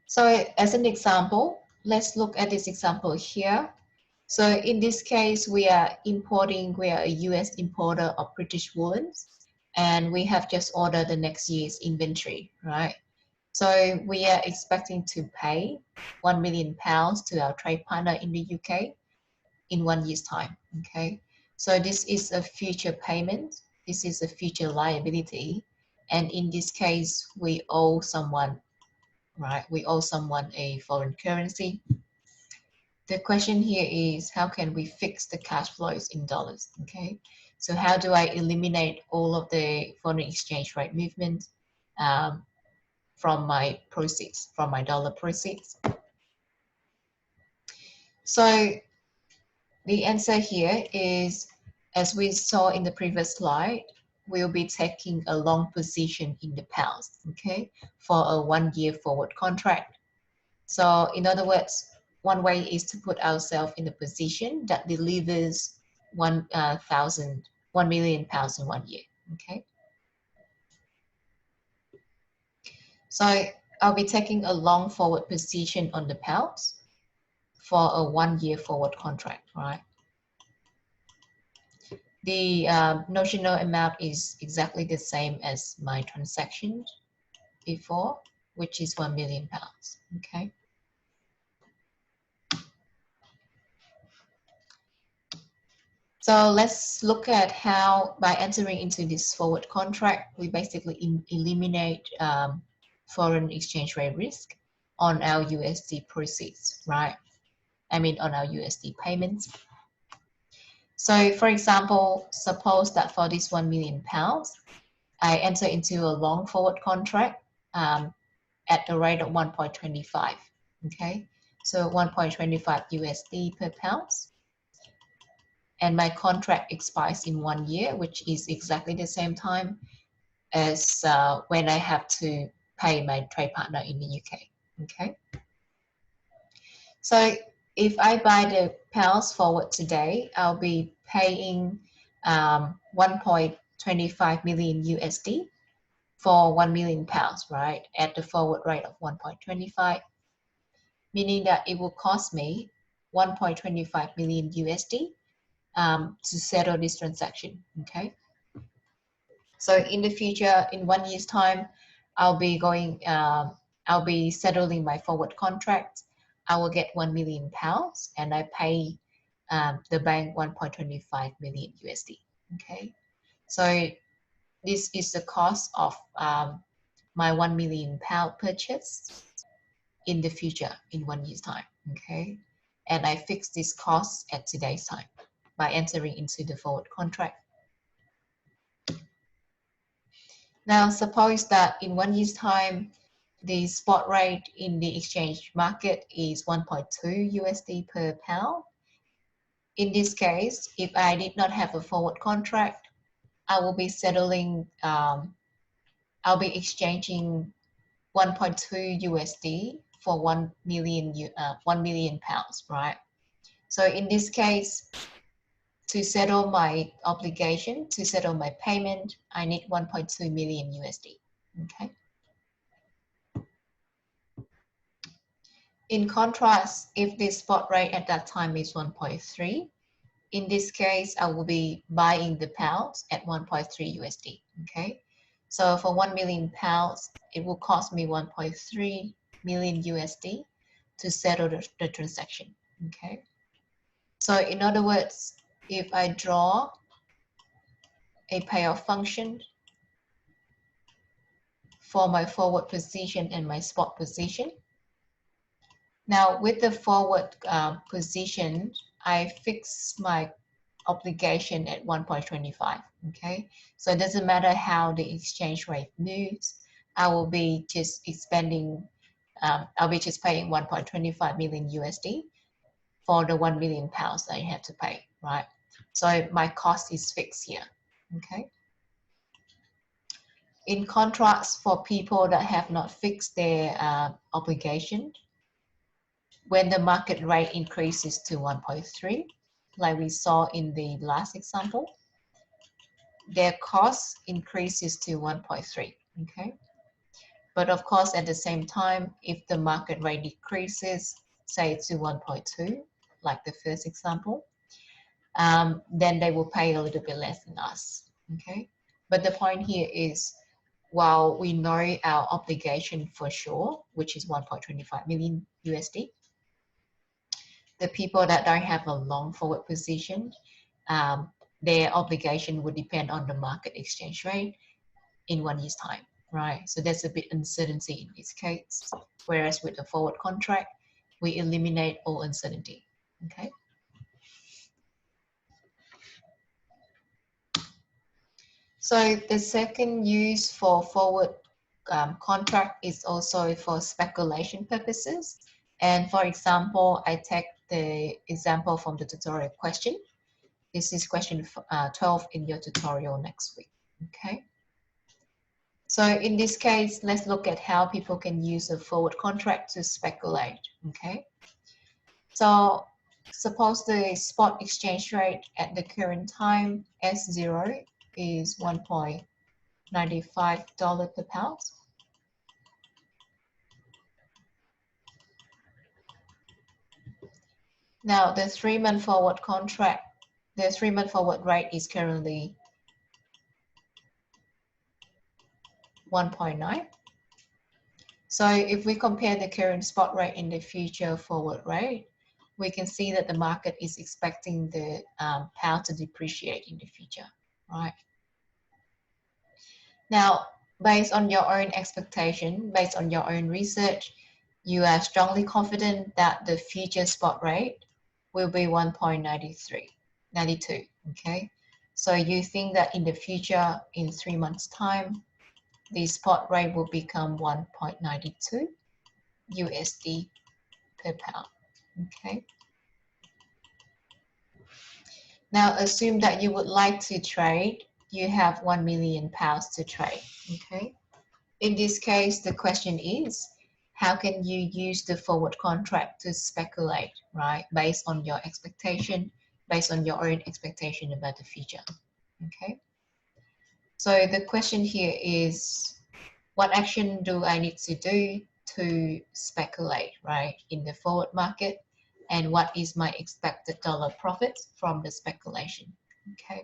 So as an example, let's look at this example here. So in this case, we are a US importer of British woolens, and we have just ordered the next year's inventory, right? So we are expecting to pay £1 million to our trade partner in the UK in 1 year's time, okay? So this is a future payment. This is a future liability. And in this case, we owe someone right? We owe someone a foreign currency. The question here is, how can we fix the cash flows in dollars? Okay, so how do I eliminate all of the foreign exchange rate movement from my proceeds, from my dollar proceeds? So the answer here is, as we saw in the previous slide, we'll be taking a long position in the pounds, okay, for a 1-year forward contract. So in other words, one way is to put ourselves in a position that delivers 1 million pounds in 1 year, okay? So I'll be taking a long forward position on the pounds for a 1-year forward contract, right? The notional amount is exactly the same as my transaction before, which is 1 million pounds, okay? So let's look at how, by entering into this forward contract, we basically eliminate foreign exchange rate risk on our USD proceeds, right? I mean, on our USD payments. So for example, suppose that for this 1 million pounds, I enter into a long forward contract at the rate of 1.25, okay? So 1.25 USD per pounds. And my contract expires in 1 year, which is exactly the same time as when I have to pay my trade partner in the UK, okay? So if I buy the pounds forward today, I'll be paying 1.25 million USD for 1 million pounds, right? At the forward rate of 1.25, meaning that it will cost me 1.25 million USD to settle this transaction, okay? So in the future, in 1 year's time, I'll be settling my forward contract. I will get 1 million pounds and I pay the bank 1.25 million USD, okay? So this is the cost of my 1 million pound purchase in the future in 1 year's time, okay? And I fix this cost at today's time by entering into the forward contract. Now, suppose that in 1 year's time, the spot rate in the exchange market is 1.2 USD per pound. In this case, if I did not have a forward contract, I will be settling, I'll be exchanging 1.2 USD for 1 million pounds, right? So in this case, to settle my obligation, to settle my payment, I need 1.2 million USD, okay? In contrast, if the spot rate at that time is 1.3, in this case, I will be buying the pounds at 1.3 USD, okay? So for 1 million pounds, it will cost me 1.3 million USD to settle the transaction, okay? So in other words, if I draw a payoff function for my forward position and my spot position, now with the forward position, I fix my obligation at 1.25, okay? So it doesn't matter how the exchange rate moves, I will be just expending, I'll be just paying 1.25 million USD for the 1 million pounds that I have to pay, right? So my cost is fixed here, okay? In contrast, for people that have not fixed their obligation, when the market rate increases to 1.3, like we saw in the last example, their cost increases to 1.3, okay? But of course, at the same time, if the market rate decreases, say to 1.2, like the first example, then they will pay a little bit less than us, okay? But the point here is, while we know our obligation for sure, which is 1.25 million USD, the people that don't have a long forward position, their obligation would depend on the market exchange rate in 1 year's time, right? So there's a bit uncertainty in this case. Whereas with a forward contract, we eliminate all uncertainty, okay? So the second use for forward contract is also for speculation purposes. And for example, I take the example from the tutorial question. This is question 12 in your tutorial next week, okay? So in this case, let's look at how people can use a forward contract to speculate, okay? So suppose the spot exchange rate at the current time, S0, is $1.95 per pound. Now the 3-month forward contract, the 3-month forward rate is currently 1.9. So if we compare the current spot rate and the future forward rate, we can see that the market is expecting the pound to depreciate in the future, right? Now, based on your own expectation, based on your own research, you are strongly confident that the future spot rate will be 1.92, okay? So you think that in the future, in 3 months' time, the spot rate will become 1.92 USD per pound, okay? Now assume that you would like to trade, you have 1 million pounds to trade, okay? In this case, the question is, how can you use the forward contract to speculate, right? Based on your expectation, based on your own expectation about the future, okay? So the question here is, what action do I need to do to speculate, right, in the forward market? And what is my expected dollar profit from the speculation, okay?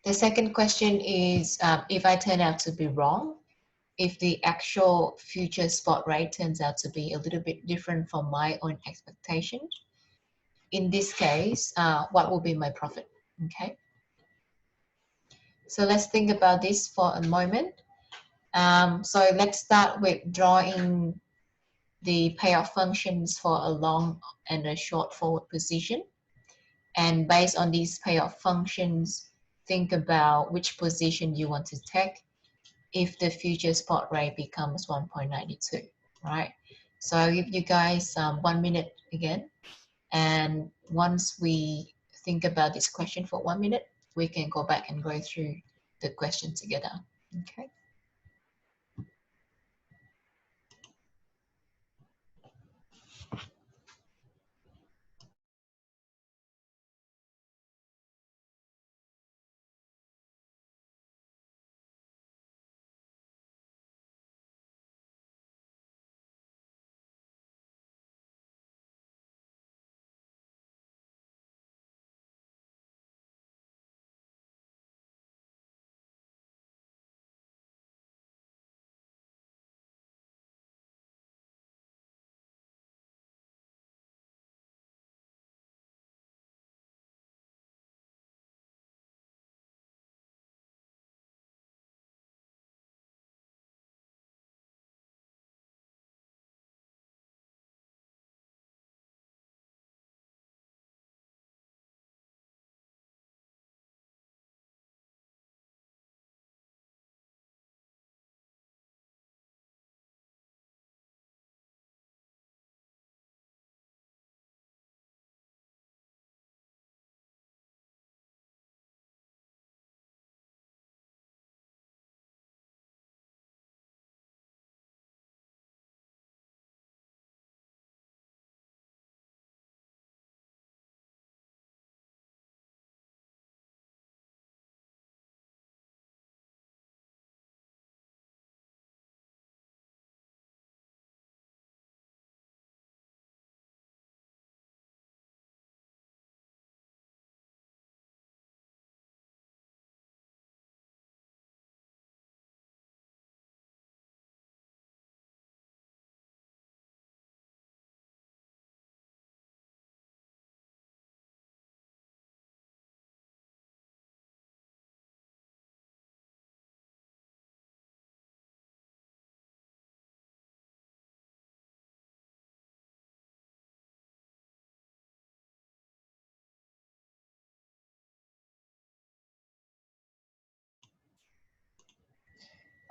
The second question is, if I turn out to be wrong, if the actual future spot rate turns out to be a little bit different from my own expectations, in this case, what will be my profit, okay? So let's think about this for a moment. So let's start with drawing the payoff functions for a long and a short forward position. And based on these payoff functions, think about which position you want to take if the future spot rate becomes 1.92, right? So I'll give you guys 1 minute again. And once we think about this question for 1 minute, we can go back and go through the question together, okay?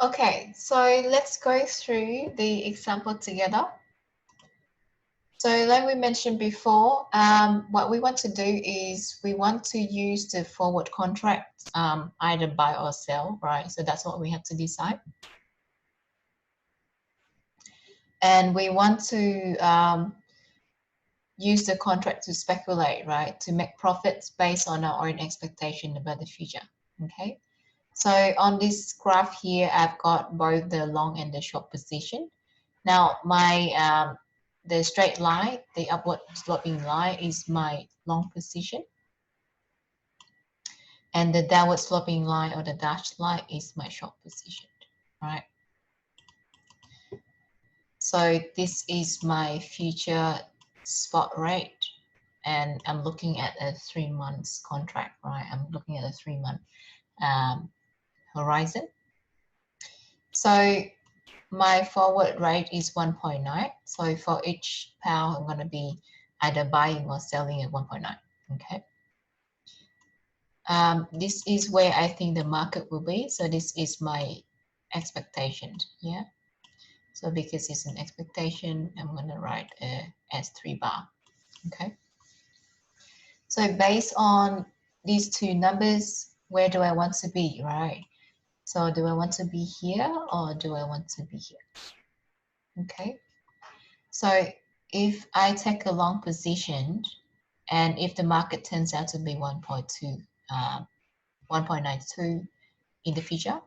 Okay, so let's go through the example together. So like we mentioned before, what we want to do is we want to use the forward contract, either buy or sell, right? So that's what we have to decide. And we want to use the contract to speculate, right? To make profits based on our own expectation about the future, okay? So on this graph here, I've got both the long and the short position. Now my the straight line, the upward sloping line is my long position. And the downward sloping line or the dashed line is my short position, right? So this is my future spot rate. And I'm looking at a 3 months contract, right? I'm looking at a 3-month horizon. So my forward rate is 1.9. So for each pound, I'm going to be either buying or selling at 1.9. Okay. This is where I think the market will be. So this is my expectation. Yeah. So because it's an expectation, I'm going to write a S3 bar. Okay. So based on these two numbers, where do I want to be, right? So do I want to be here or do I want to be here? Okay. So if I take a long position and if the market turns out to be 1.92 in the future,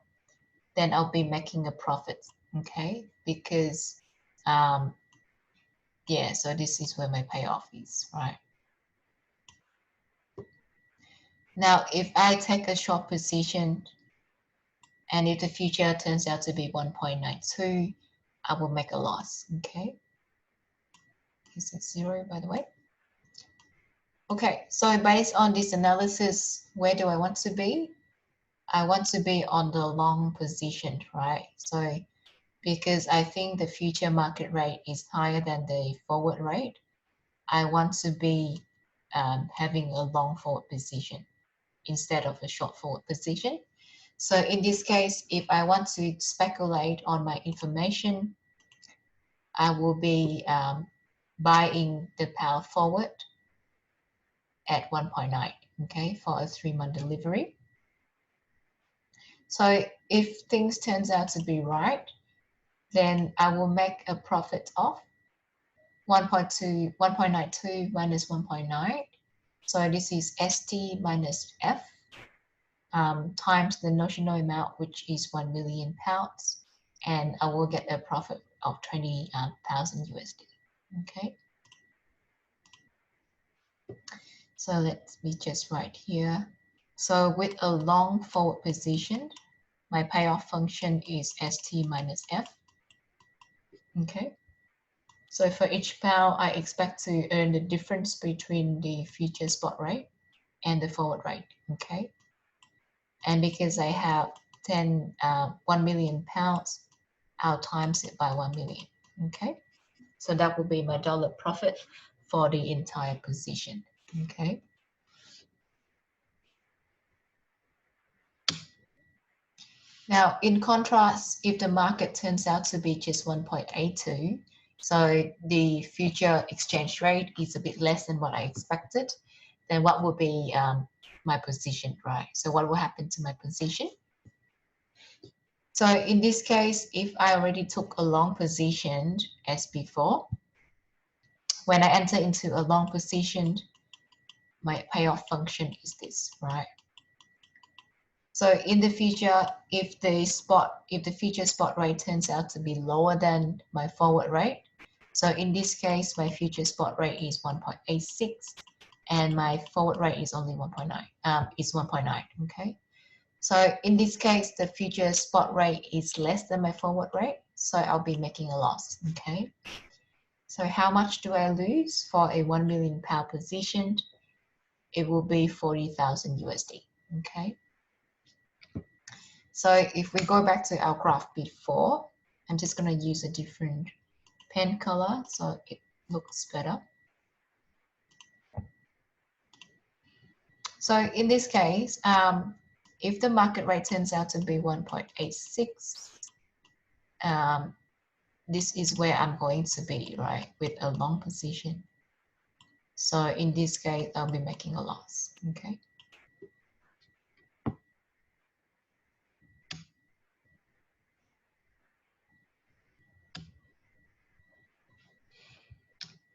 then I'll be making a profit. Okay. Because, yeah, so this is where my payoff is, right? Now, if I take a short position and if the future turns out to be 1.92, I will make a loss, okay? Is it 0, by the way? Okay, so based on this analysis, where do I want to be? I want to be on the long position, right? So because I think the future market rate is higher than the forward rate, I want to be having a long forward position instead of a short forward position. So in this case, if I want to speculate on my information, I will be buying the power forward at 1.9, okay, for a 3-month delivery. So if things turns out to be right, then I will make a profit of 1.92 minus 1.9. So this is ST minus F times the notional amount, which is 1 million pounds. And I will get a profit of 20,000 USD. Okay. So let me just write here. So with a long forward position, my payoff function is ST minus F. Okay. So for each pound, I expect to earn the difference between the future spot rate and the forward rate. Okay. And because I have 1 million pounds, I'll times it by 1 million. Okay. So that will be my dollar profit for the entire position. Okay. Now, in contrast, if the market turns out to be just 1.82, so the future exchange rate is a bit less than what I expected, then what will be my position, right? So what will happen to my position? So in this case, if I already took a long position as before, when I enter into a long position, my payoff function is this, right? So in the future, if the future spot rate turns out to be lower than my forward rate, so in this case, my future spot rate is 1.86 and my forward rate is only 1.9, is 1.9, okay? So in this case, the future spot rate is less than my forward rate, so I'll be making a loss, okay? So how much do I lose for a 1 million pound position? It will be 40,000 USD, okay? So if we go back to our graph before, I'm just going to use a different pen color so it looks better. So in this case, if the market rate turns out to be 1.86, this is where I'm going to be, right, with a long position. So in this case, I'll be making a loss, okay?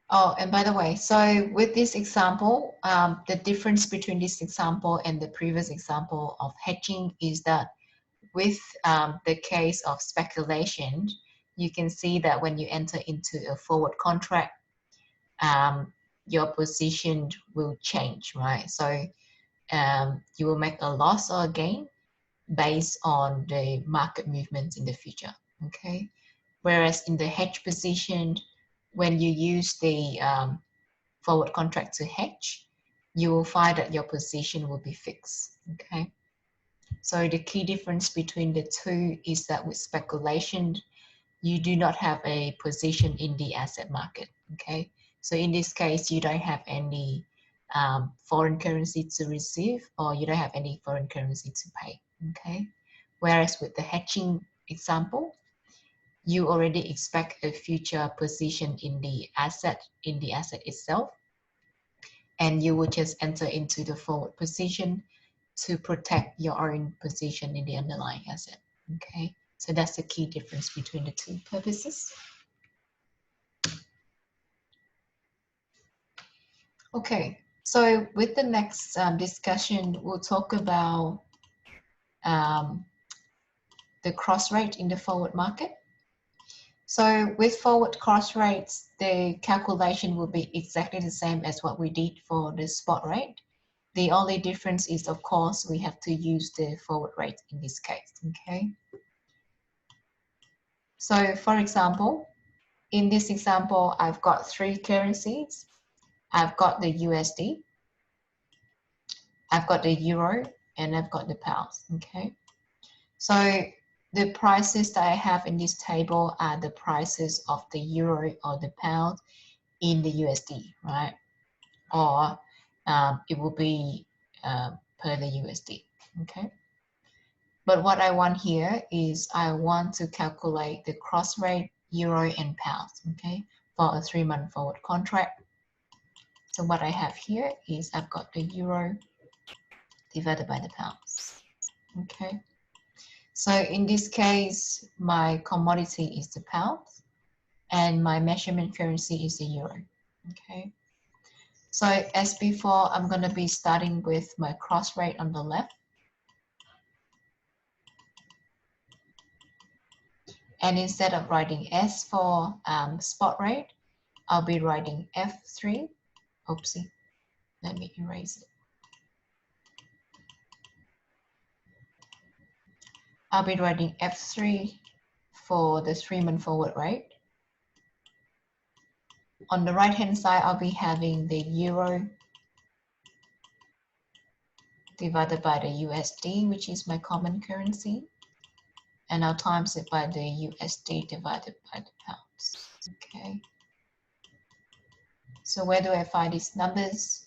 Oh, and by the way, so with this example, the difference between this example and the previous example of hedging is that with the case of speculation, you can see that when you enter into a forward contract, your position will change, right? So you will make a loss or a gain based on the market movements in the future, okay? Whereas in the hedge position, when you use the forward contract to hedge, you will find that your position will be fixed, okay? So the key difference between the two is that with speculation, you do not have a position in the asset market, okay? So in this case, you don't have any foreign currency to receive, or you don't have any foreign currency to pay, okay? Whereas with the hedging example, you already expect a future position in the asset itself, and you will just enter into the forward position to protect your own position in the underlying asset, okay? So that's the key difference between the two purposes. Okay, so with the next discussion, we'll talk about the cross rate in the forward market. So with forward cross rates, the calculation will be exactly the same as what we did for the spot rate. The only difference is, of course, we have to use the forward rate in this case, okay? So for example, in this example, I've got three currencies. I've got the USD, I've got the euro, and I've got the pounds, okay? So the prices that I have in this table are the prices of the euro or the pound in the USD, right? Or it will be per the USD, okay? But what I want here is I want to calculate the cross rate euro and pounds, okay, for a 3-month forward contract. So what I have here is I've got the euro divided by the pounds, okay? So in this case, my commodity is the pound and my measurement currency is the euro, okay? So as before, I'm going to be starting with my cross rate on the left. And instead of writing S for spot rate, I'll be writing F3. Oopsie, let me erase it. I'll be writing F3 for the 3-month forward rate. On the right-hand side, I'll be having the euro divided by the USD, which is my common currency. And I'll times it by the USD divided by the pounds. Okay. So where do I find these numbers?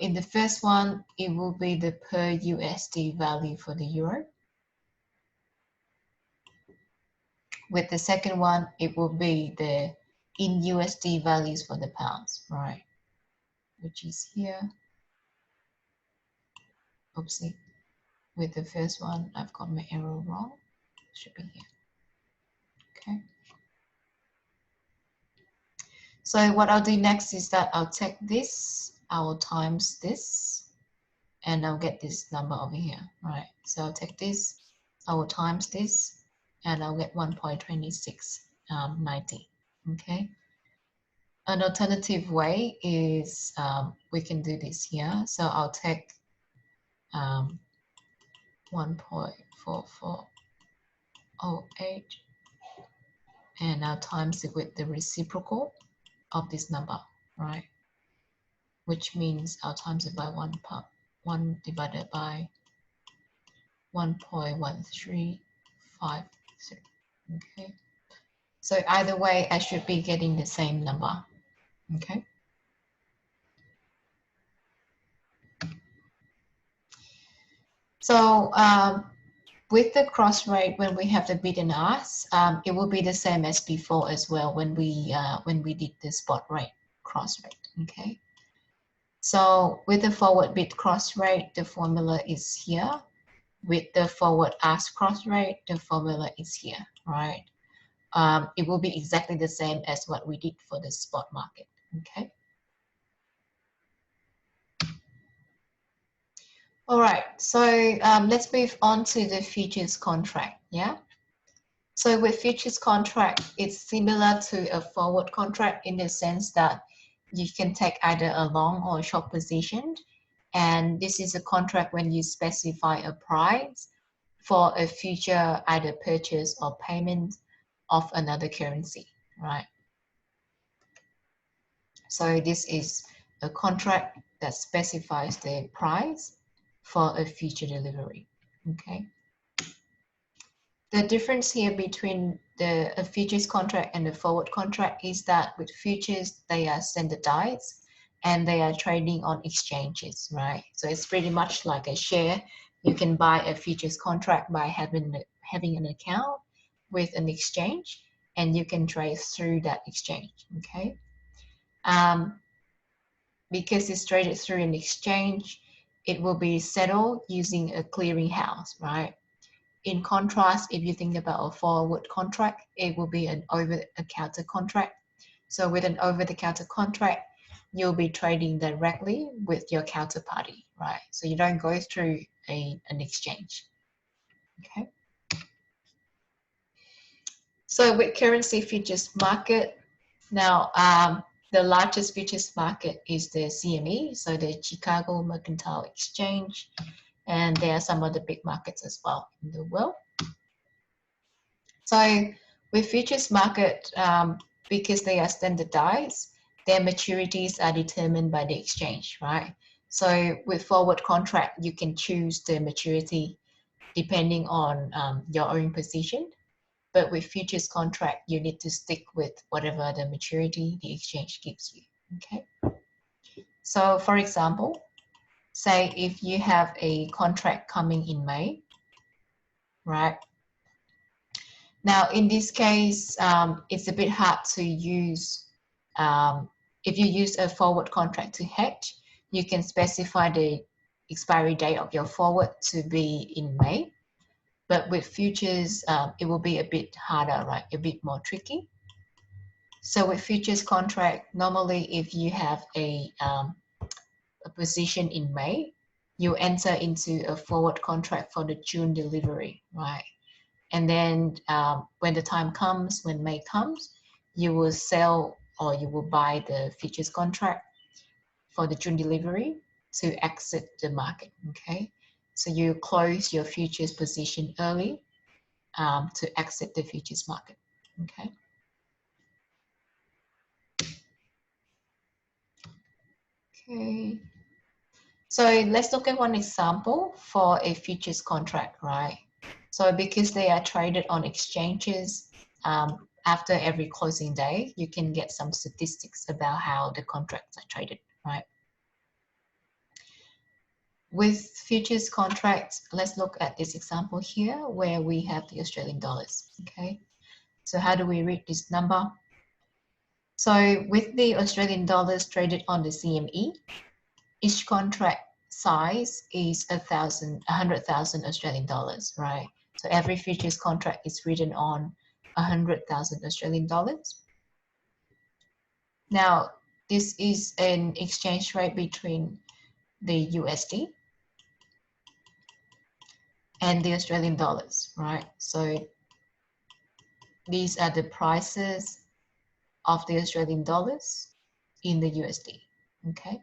In the first one, it will be the per USD value for the euro. With the second one, it will be the in USD values for the pounds, right? Which is here. Oopsie. With the first one, I've got my arrow wrong. Should be here. Okay. So what I'll do next is that I'll take this, I will times this, and I'll get this number over here, right? So I'll take this, I will times this, and I'll get 1.2690, okay? An alternative way is we can do this here. So I'll take 1.4408 and I'll times it with the reciprocal of this number, right? Which means I'll times it by 1 divided by 1.1353. Okay. So either way, I should be getting the same number. Okay. So With the cross rate, when we have the bid and ask, it will be the same as before as well when we did the spot rate cross rate. Okay. So with the forward bid cross rate, the formula is here. With the forward ask cross rate, the formula is here, right? It will be exactly the same as what we did for the spot market. Okay. All right, so let's move on to the futures contract. Yeah. So with futures contract, it's similar to a forward contract in the sense that you can take either a long or a short position. And this is a contract when you specify a price for a future either purchase or payment of another currency, right? So this is a contract that specifies the price for a future delivery, okay? The difference here between a futures contract and the forward contract is that with futures, they are standardized and they are trading on exchanges, right? So it's pretty much like a share. You can buy a futures contract by having an account with an exchange, and you can trade through that exchange, okay? Because it's traded through an exchange, it will be settled using a clearinghouse, right? In contrast, if you think about a forward contract, it will be an over-the-counter contract. So with an over-the-counter contract, you'll be trading directly with your counterparty, right? So you don't go through an exchange, okay? So with currency futures market, now the largest futures market is the CME, so the Chicago Mercantile Exchange, and there are some other big markets as well in the world. So with futures market, because they are standardized, their maturities are determined by the exchange, right? So with forward contract, you can choose the maturity depending on your own position. But with futures contract, you need to stick with whatever the maturity the exchange gives you, okay? So for example, say if you have a contract coming in May, right? Now, in this case, it's a bit hard to use. If you use a forward contract to hedge, you can specify the expiry date of your forward to be in May. But with futures, it will be a bit harder, right? A bit more tricky. So with futures contract, normally if you have a position in May, you enter into a forward contract for the June delivery, right? And then when the time comes, when May comes, you will sell or you will buy the futures contract for the June delivery to exit the market, okay? So you close your futures position early to exit the futures market, okay? Okay. So let's look at one example for a futures contract, right? So because they are traded on exchanges, after every closing day, you can get some statistics about how the contracts are traded, right? With futures contracts, let's look at this example here where we have the Australian dollars, okay? So how do we read this number? So with the Australian dollars traded on the CME, each contract size is 100,000 Australian dollars, right? So every futures contract is written on 100,000 Australian dollars. Now, this is an exchange rate between the USD and the Australian dollars, right? So these are the prices of the Australian dollars in the USD, okay?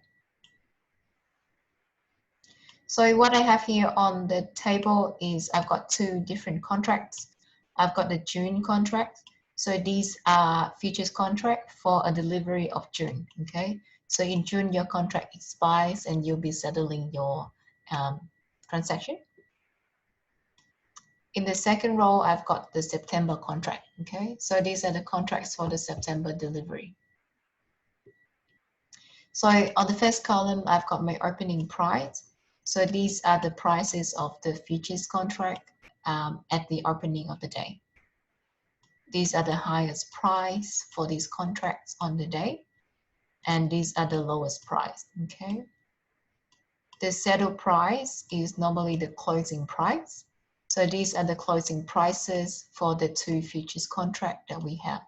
So what I have here on the table is I've got two different contracts. I've got the June contract. So these are futures contract for a delivery of June, okay? So in June, your contract expires and you'll be settling your transaction. In the second row, I've got the September contract, okay? So these are the contracts for the September delivery. So on the first column, I've got my opening price. So these are the prices of the futures contract at the opening of the day. These are the highest price for these contracts on the day, and these are the lowest price, okay? The settle price is normally the closing price. So these are the closing prices for the two futures contract that we have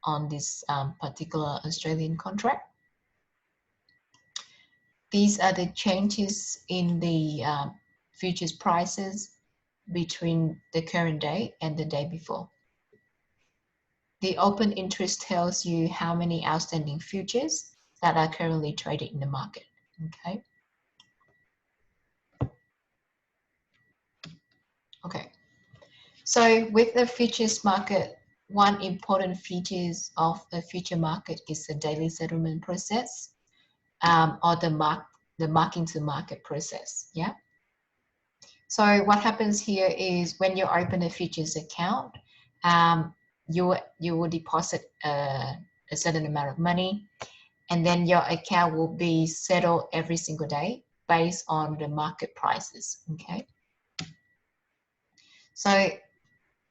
on this particular Australian contract. These are the changes in the futures prices between the current day and the day before. The open interest tells you how many outstanding futures that are currently traded in the market, okay? Okay, so with the futures market, one important features of the future market is the daily settlement process, or the marking to market process, yeah? So what happens here is when you open a futures account, you will deposit a certain amount of money, and then your account will be settled every single day based on the market prices, okay? So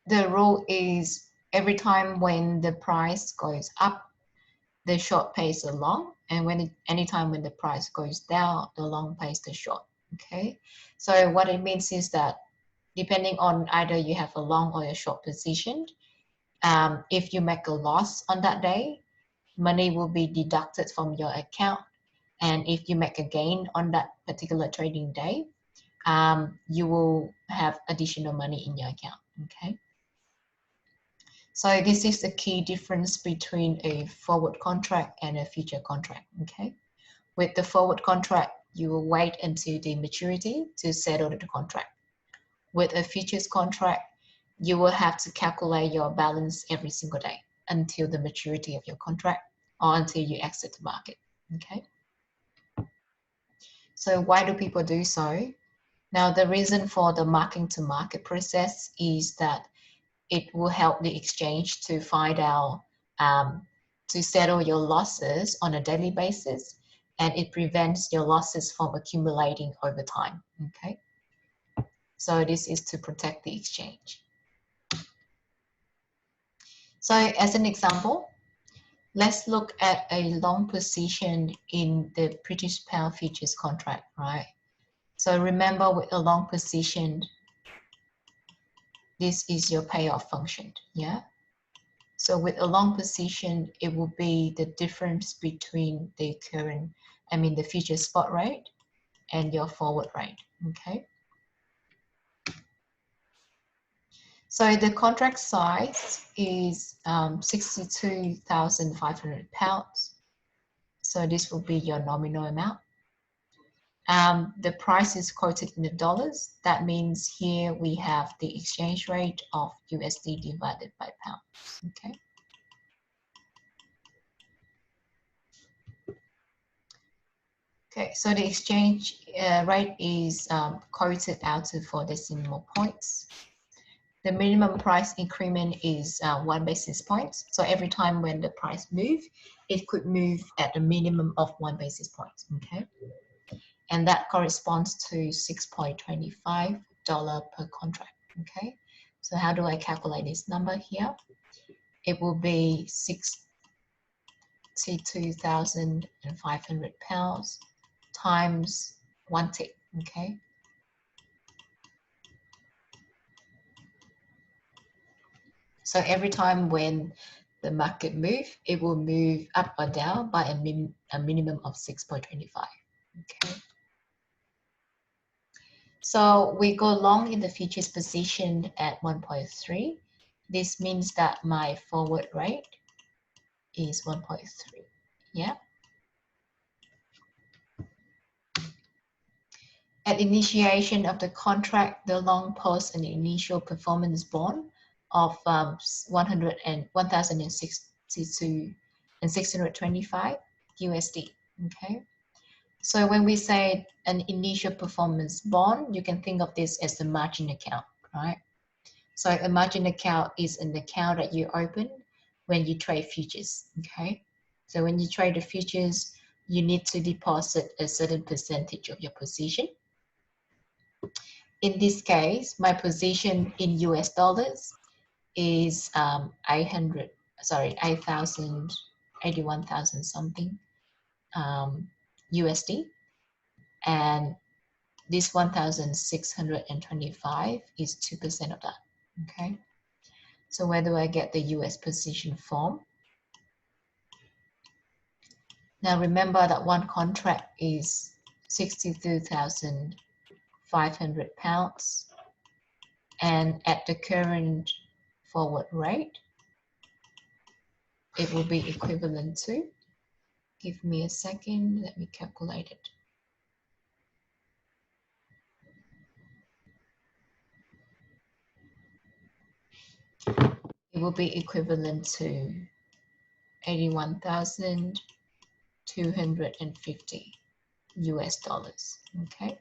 the rule is every time when the price goes up, the short pays the long, and anytime when the price goes down, the long pays the short, okay? So what it means is that depending on either you have a long or a short position, if you make a loss on that day, money will be deducted from your account. And if you make a gain on that particular trading day, you will have additional money in your account, okay? So this is the key difference between a forward contract and a future contract, okay? With the forward contract, you will wait until the maturity to settle the contract. With a futures contract, you will have to calculate your balance every single day until the maturity of your contract or until you exit the market, okay? So why do people do so? Now, the reason for the marking to market process is that it will help the exchange to find out, to settle your losses on a daily basis, and it prevents your losses from accumulating over time, okay? So this is to protect the exchange. So as an example, let's look at a long position in the British pound futures contract, right? So remember, with a long position, this is your payoff function, yeah? So with a long position, it will be the difference between the the future spot rate and your forward rate, okay? So the contract size is 62,500 pounds. So this will be your nominal amount. The price is quoted in the dollars. That means here we have the exchange rate of USD divided by pounds, okay? Okay, so the exchange rate is quoted out to 4 decimal points. The minimum price increment is 1 basis point. So every time when the price moves, it could move at a minimum of 1 basis point, okay? And that corresponds to $6.25 per contract, okay? So how do I calculate this number here? It will be 62,500 pounds times 1 tick, okay? So every time when the market move, it will move up or down by a minimum of 6.25, okay? So we go long in the futures position at 1.3. This means that my forward rate is 1.3, yeah? At initiation of the contract, the long posts an initial performance bond of 1,062 and 625 USD, okay? So when we say an initial performance bond, you can think of this as the margin account, right? So a margin account is an account that you open when you trade futures, okay? So when you trade the futures, you need to deposit a certain percentage of your position. in this case, my position in US dollars is 8,000, 81,000 something USD, and this 1,625 is 2% of that. Okay, so where do I get the US position from? Now remember that one contract is 62,500 pounds, and at the current forward rate, it will be equivalent to, give me a second, let me calculate it. It will be equivalent to 81,250 US dollars. Okay.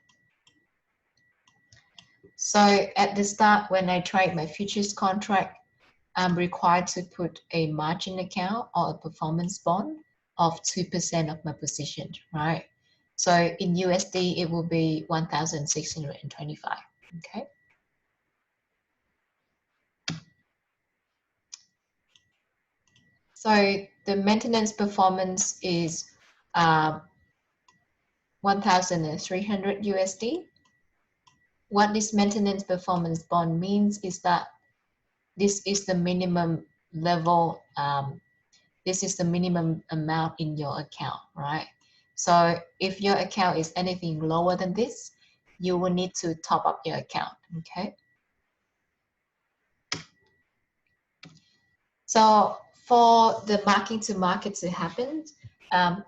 So at the start, when I trade my futures contract, I'm required to put a margin account or a performance bond of 2% of my position, right? So in USD, it will be 1,625, okay? So the maintenance performance is 1,300 USD. What this maintenance performance bond means is that this is the minimum level, this is the minimum amount in your account, right? So if your account is anything lower than this, you will need to top up your account, okay? So for the marking to market to happen,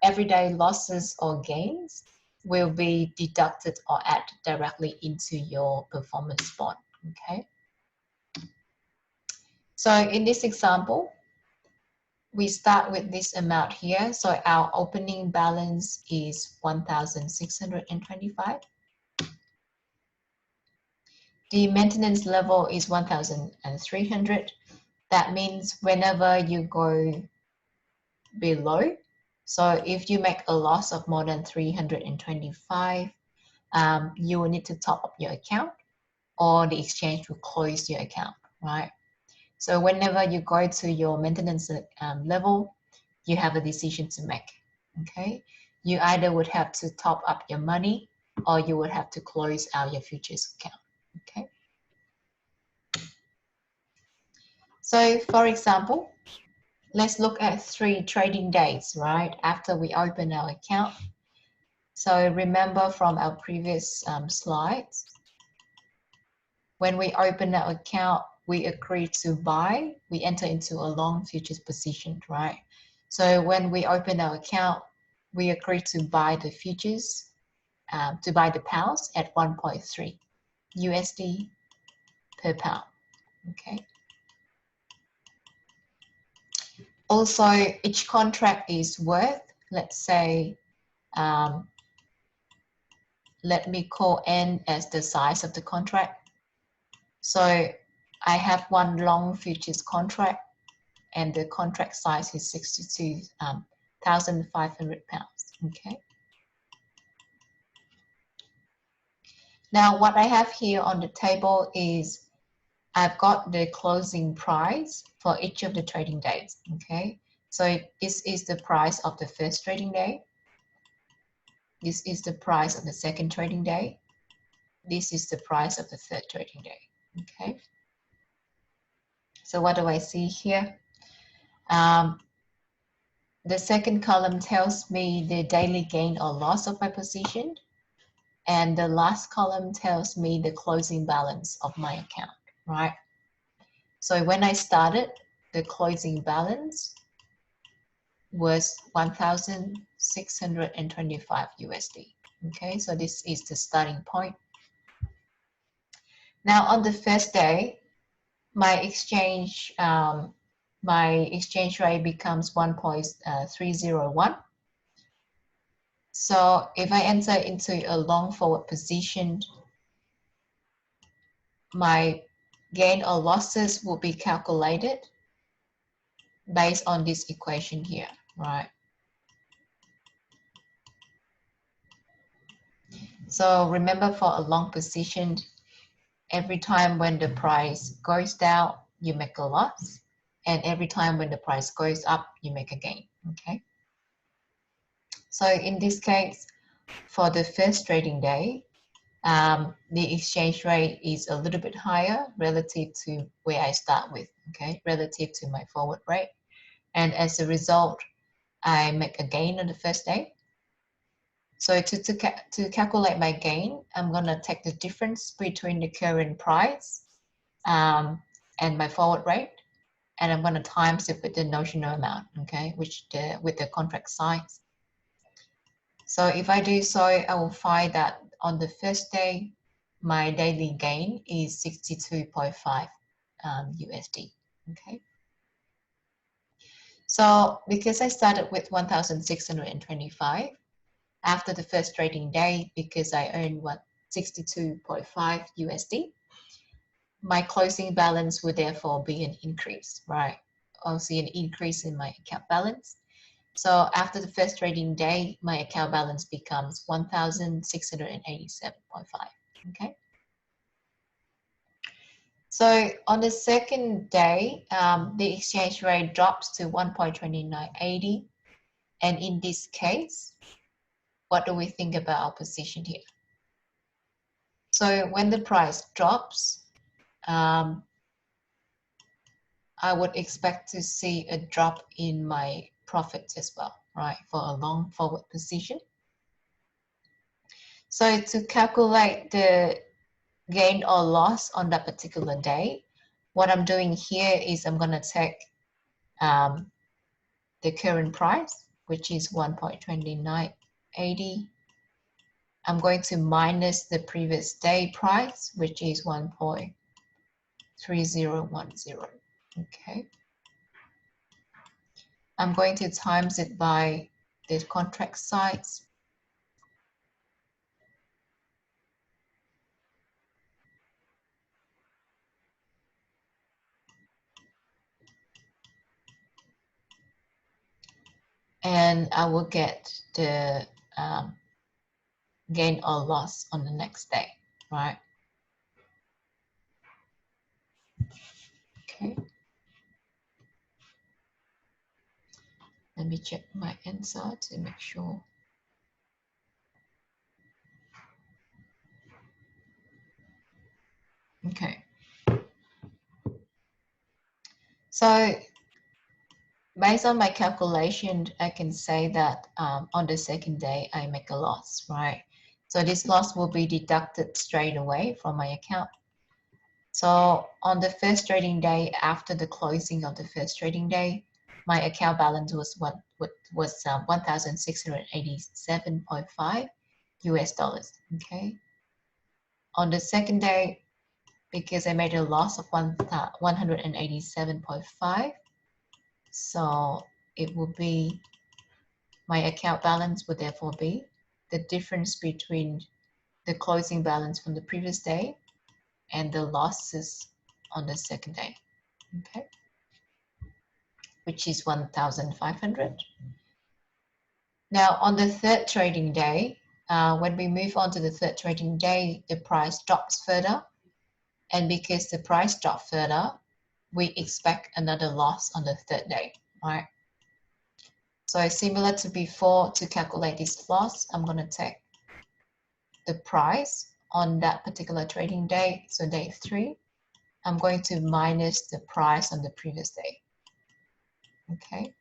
everyday losses or gains will be deducted or added directly into your performance bond, okay? So in this example, we start with this amount here. So our opening balance is 1,625. The maintenance level is 1,300. That means whenever you go below, so if you make a loss of more than 325, you will need to top up your account, or the exchange will close your account, right? So whenever you go to your maintenance level, you have a decision to make, okay? You either would have to top up your money, or you would have to close out your futures account, okay? So for example, let's look at 3 trading days, right, after we open our account. So remember from our previous slides, when we open our account, we agree to buy, we enter into a long futures position, right? So when we open our account, we agree to buy the futures, to buy the pounds at 1.3 USD per pound, okay? Also, each contract is worth, let's say, let me call N as the size of the contract. So I have one long futures contract, and the contract size is 62,500 pounds, okay? Now, what I have here on the table is I've got the closing price for each of the trading days, okay? So this is the price of the first trading day. This is the price of the second trading day. This is the price of the third trading day, okay? So what do I see here? The second column tells me the daily gain or loss of my position, and the last column tells me the closing balance of my account, right? So when I started, the closing balance was 1,625 USD. Okay, so this is the starting point. Now on the first day, my exchange rate becomes 1.301. So if I enter into a long forward position, my gain or losses will be calculated based on this equation here, right? So remember, for a long position, every time when the price goes down, you make a loss. And every time when the price goes up, you make a gain, okay? So in this case, for the first trading day, the exchange rate is a little bit higher relative to where I start with, okay, relative to my forward rate. And as a result, I make a gain on the first day. So to calculate my gain, I'm going to take the difference between the current price and my forward rate, and I'm going to times it with the notional amount, okay, with the contract size. So if I do so, I will find that on the first day, my daily gain is 62.5 USD, okay. So because I started with 1,625, after the first trading day, because I earned 62.5 USD, my closing balance would therefore be an increase, right? I'll see an increase in my account balance. So after the first trading day, my account balance becomes 1,687.5, okay? So on the second day, the exchange rate drops to 1.2980. And in this case, what do we think about our position here? So when the price drops, I would expect to see a drop in my profits as well, right, for a long forward position. So to calculate the gain or loss on that particular day, what I'm doing here is I'm going to take the current price, which is 1.2980. I'm going to minus the previous day price, which is 1.3010. Okay. I'm going to times it by the contract size. And I will get the gain or loss on the next day, right? Okay. Let me check my answer to make sure. Okay. So based on my calculation, I can say that on the second day, I make a loss, right? So this loss will be deducted straight away from my account. So on the first trading day, after the closing of the first trading day, my account balance was 1,687.5 US dollars. Okay. On the second day, because I made a loss of 187.5, so it will be, my account balance would therefore be the difference between the closing balance from the previous day and the losses on the second day, okay, which is 1,500. Now on the third trading day, when we move on to the third trading day, the price drops further, and because the price dropped further, we expect another loss on the third day, right? So similar to before, to calculate this loss, I'm going to take the price on that particular trading day, so day 3. I'm going to minus the price on the previous day. Okay.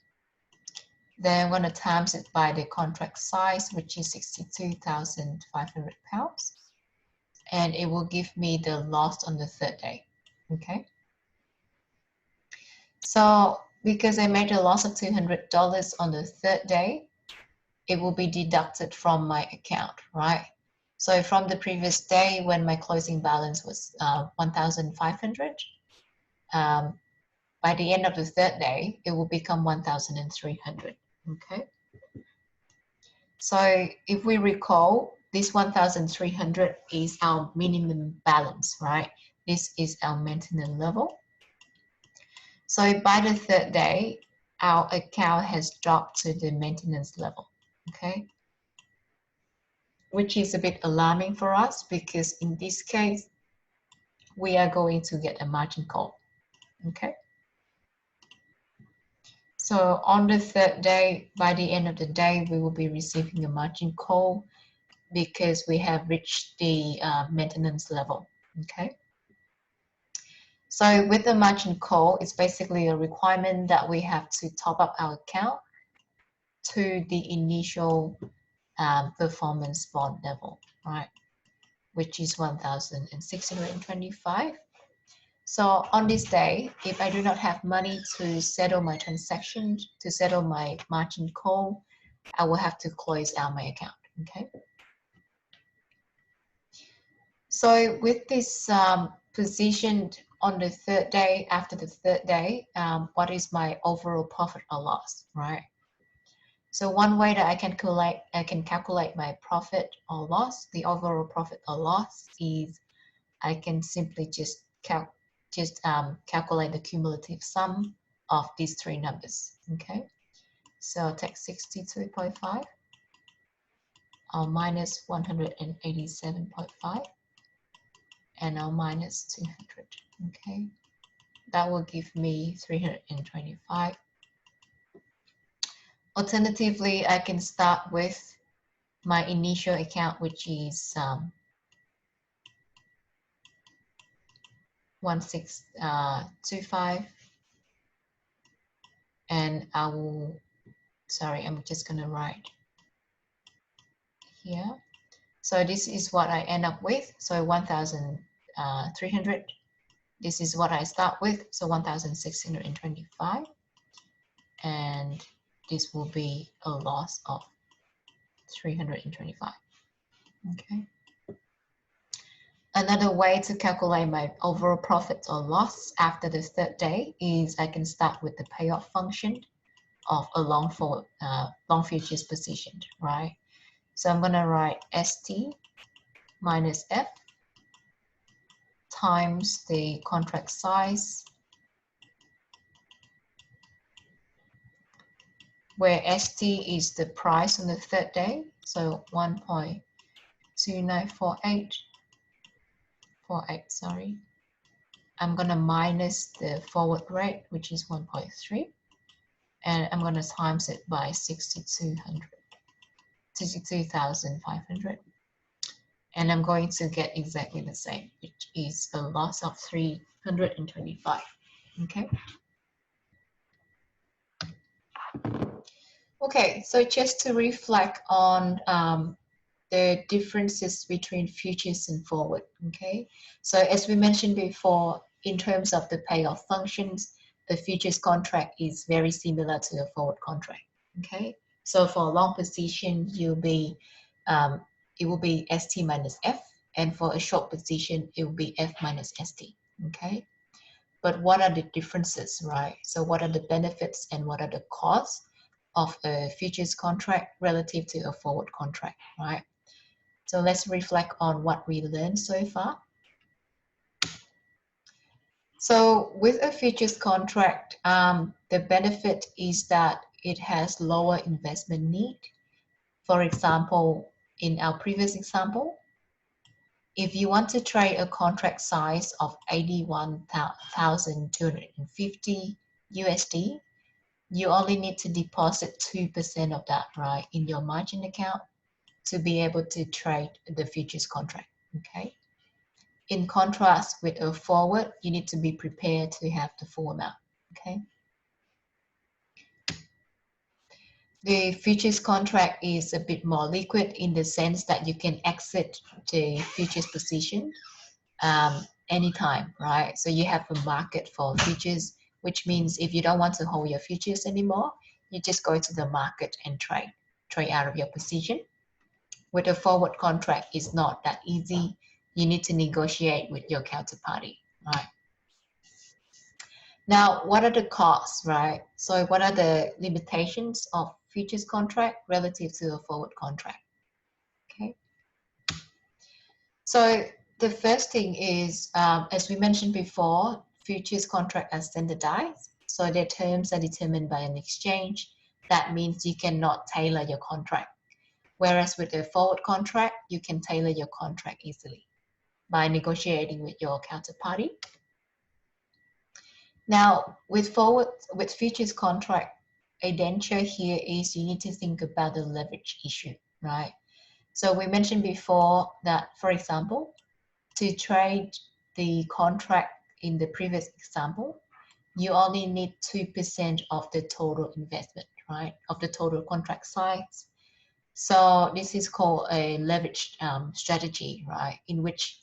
Then I'm going to times it by the contract size, which is 62,500 pounds. And it will give me the loss on the third day. Okay. So because I made a loss of $200 on the third day, it will be deducted from my account, right? So from the previous day when my closing balance was 1,500, by the end of the third day, it will become 1,300, okay? So if we recall, this 1,300 is our minimum balance, right? This is our maintenance level. So by the third day, our account has dropped to the maintenance level, okay? Which is a bit alarming for us because in this case, we are going to get a margin call. Okay. So on the third day, by the end of the day, we will be receiving a margin call because we have reached the maintenance level. Okay. So with the margin call, it's basically a requirement that we have to top up our account to the initial performance bond level, right? Which is 1,625. So on this day, if I do not have money to settle my transaction, to settle my margin call, I will have to close out my account, okay? So with this position on the third day, after the third day, what is my overall profit or loss, right? So one way that I can calculate my profit or loss, the overall profit or loss, is I can simply just calculate the cumulative sum of these three numbers. Okay, so I'll take 62.5, I'll minus 187.5, and I'll minus 200. Okay, that will give me 325. Alternatively, I can start with my initial account, which is 1625, and I will, sorry, I'm just gonna write here. So this is what I end up with. So 1,300. This is what I start with. So 1,625, and this will be a loss of 325. Okay. Another way to calculate my overall profit or loss after the third day is I can start with the payoff function of a long futures position, right? So I'm going to write ST minus F times the contract size, where ST is the price on the third day, so 1.2948, sorry. I'm going to minus the forward rate, which is 1.3, and I'm going to times it by 62,500. And I'm going to get exactly the same, which is a loss of 325. Okay. Okay, so just to reflect on the differences between futures and forward. Okay, so as we mentioned before, in terms of the payoff functions, the futures contract is very similar to a forward contract. Okay, so for a long position, it will be ST minus F, and for a short position, it will be F minus ST. Okay, but what are the differences, right? So what are the benefits and what are the costs of a futures contract relative to a forward contract, right? So let's reflect on what we learned so far. So with a futures contract, the benefit is that it has lower investment need. For example, in our previous example, if you want to trade a contract size of 81,250 USD, you only need to deposit 2% of that, right, in your margin account to be able to trade the futures contract, okay? In contrast with a forward, you need to be prepared to have the full amount, okay? The futures contract is a bit more liquid in the sense that you can exit the futures position anytime, right? So you have a market for futures, which means if you don't want to hold your futures anymore, you just go to the market and trade out of your position. With a forward contract, it's not that easy. You need to negotiate with your counterparty, right? Now, what are the costs, right? So what are the limitations of futures contract relative to a forward contract? Okay. So the first thing is, as we mentioned before, futures contract are standardized. So their terms are determined by an exchange. That means you cannot tailor your contract. Whereas with a forward contract, you can tailor your contract easily. by negotiating with your counterparty. Now, with futures contract, a danger here is you need to think about the leverage issue, right? So we mentioned before that, for example, to trade the contract in the previous example, you only need 2% of the total investment, right? Of the total contract size. So this is called a leverage strategy, right? In which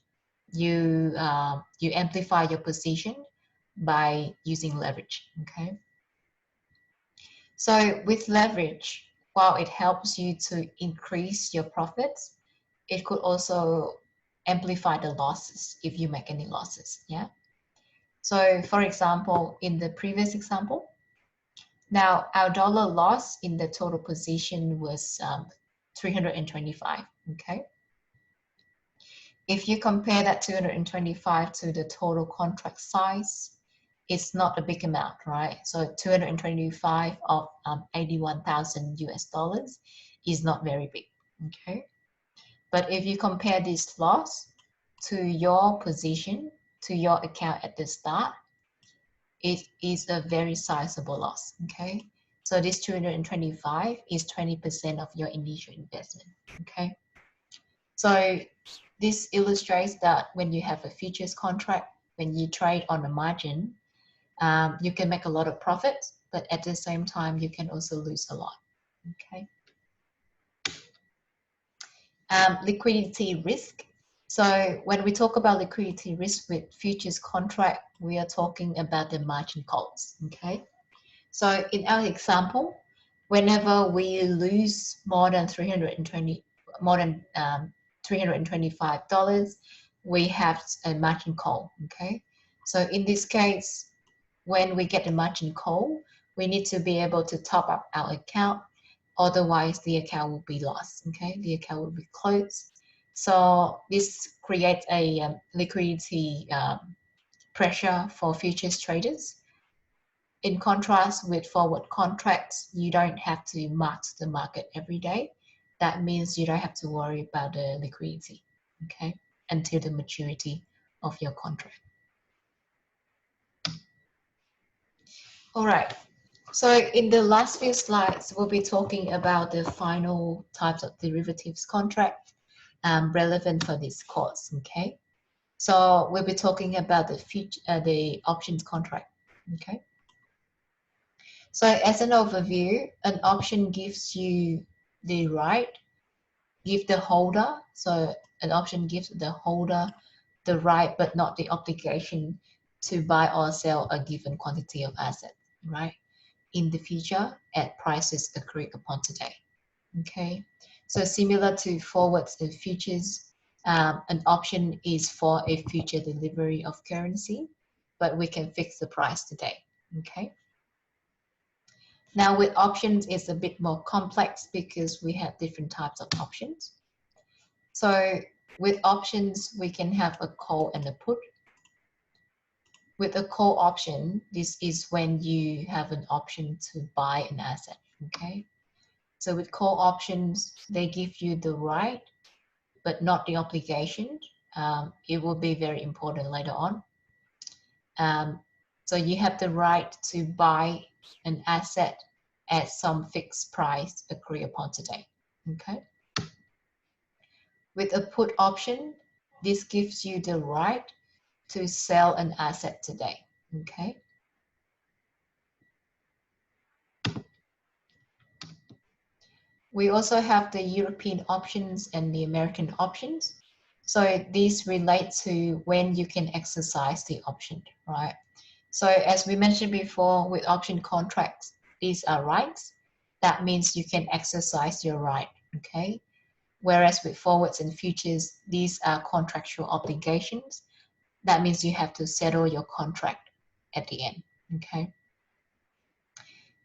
you amplify your position by using leverage, okay? So with leverage, while it helps you to increase your profits, it could also amplify the losses if you make any losses, yeah? So for example, in the previous example, now our dollar loss in the total position was 325, okay? If you compare that 225 to the total contract size, it's not a big amount, right? So 225 of 81,000 US dollars is not very big, okay? But if you compare this loss to your position, to your account at the start, it is a very sizable loss, okay? So this 225 is 20% of your initial investment, okay? So this illustrates that when you have a futures contract, when you trade on a margin, you can make a lot of profits, but at the same time, you can also lose a lot, okay? Liquidity risk. So when we talk about liquidity risk with futures contract, we are talking about the margin calls, okay? So in our example, whenever we lose more than $325, we have a margin call, okay? So in this case, when we get a margin call, we need to be able to top up our account, otherwise the account will be lost, okay? The account will be closed. So this creates a liquidity pressure for futures traders. In contrast with forward contracts, you don't have to mark the market every day. That means you don't have to worry about the liquidity, okay, until the maturity of your contract. All right, so in the last few slides, we'll be talking about the final types of derivatives contract relevant for this course, okay? So we'll be talking about the options contract, okay? So as an overview, an option gives you the right, so an option gives the holder the right but not the obligation to buy or sell a given quantity of asset, right, in the future at prices agreed upon today, okay? So similar to forwards and futures, an option is for a future delivery of currency, but we can fix the price today, okay? Now with options, it's a bit more complex because we have different types of options. So with options, we can have a call and a put. With a call option, this is when you have an option to buy an asset, okay? So with call options, they give you the right, but not the obligation. It will be very important later on. So you have the right to buy an asset at some fixed price agreed upon today, okay? With a put option, this gives you the right to sell an asset today, okay? We also have the European options and the American options. So these relate to when you can exercise the option, right? So as we mentioned before, with option contracts, these are rights. That means you can exercise your right, okay? Whereas with forwards and futures, these are contractual obligations. That means you have to settle your contract at the end, okay?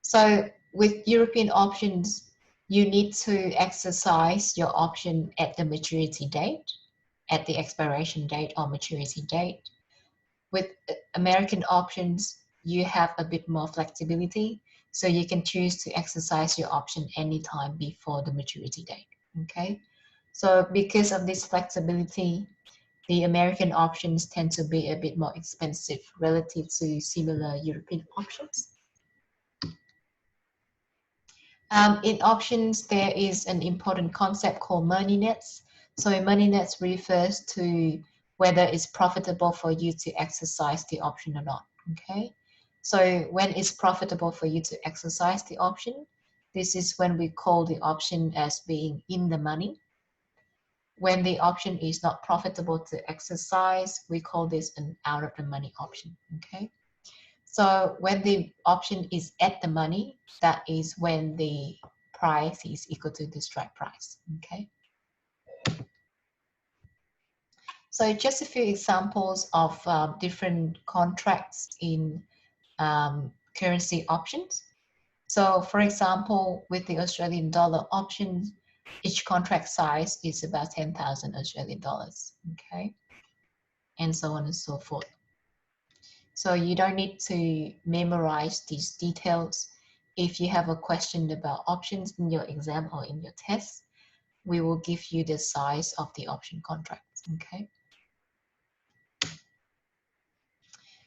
So with European options, you need to exercise your option at the maturity date, at the expiration date or maturity date. With American options, you have a bit more flexibility, so you can choose to exercise your option anytime before the maturity date, okay? So because of this flexibility, the American options tend to be a bit more expensive relative to similar European options. In options, there is an important concept called money nets. So money nets refers to whether it's profitable for you to exercise the option or not, okay? So when it's profitable for you to exercise the option, this is when we call the option as being in the money. When the option is not profitable to exercise, we call this an out of the money option, okay? So when the option is at the money, that is when the price is equal to the strike price, okay? So just a few examples of different contracts in currency options. So for example, with the Australian dollar option, each contract size is about 10,000 Australian dollars, okay? And so on and so forth. So you don't need to memorize these details. If you have a question about options in your exam or in your test, we will give you the size of the option contract, okay?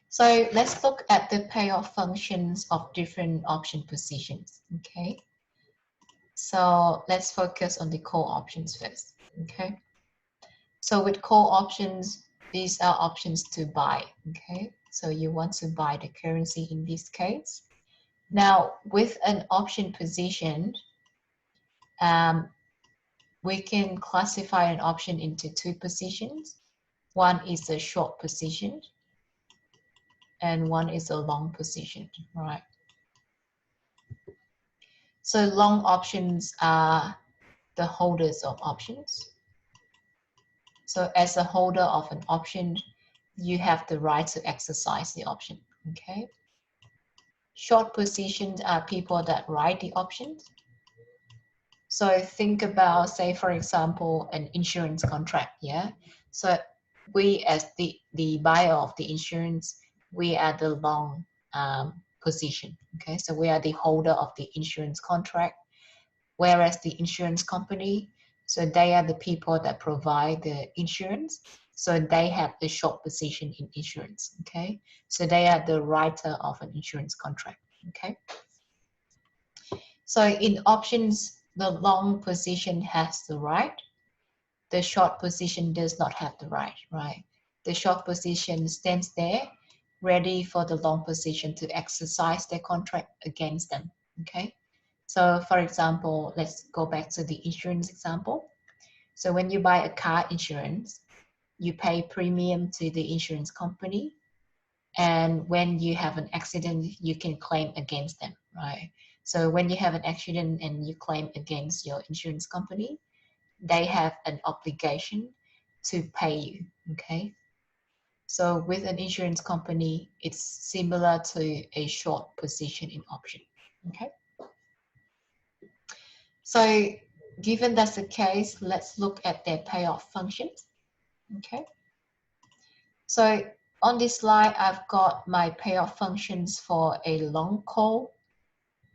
So let's look at the payoff functions of different option positions, okay? So let's focus on the call options first, okay? So with call options, these are options to buy, okay? So you want to buy the currency in this case. Now, with an option position, we can classify an option into two positions. One is a short position and one is a long position, right? So long options are the holders of options. So as a holder of an option, you have the right to exercise the option, okay? Short positions are people that write the options. So think about, say, for example, an insurance contract, yeah? So we as the buyer of the insurance, we are the long position, okay? So we are the holder of the insurance contract, whereas the insurance company, so they are the people that provide the insurance. So they have the short position in insurance, okay? So they are the writer of an insurance contract, okay? So in options, the long position has the right. The short position does not have the right, right? The short position stands there ready for the long position to exercise their contract against them, okay? So for example, let's go back to the insurance example. So when you buy a car insurance, you pay premium to the insurance company. And when you have an accident, you can claim against them, right? So when you have an accident and you claim against your insurance company, they have an obligation to pay you, okay? So with an insurance company, it's similar to a short position in option, okay? So given that's the case, let's look at their payoff functions, okay? So on this slide, I've got my payoff functions for a long call,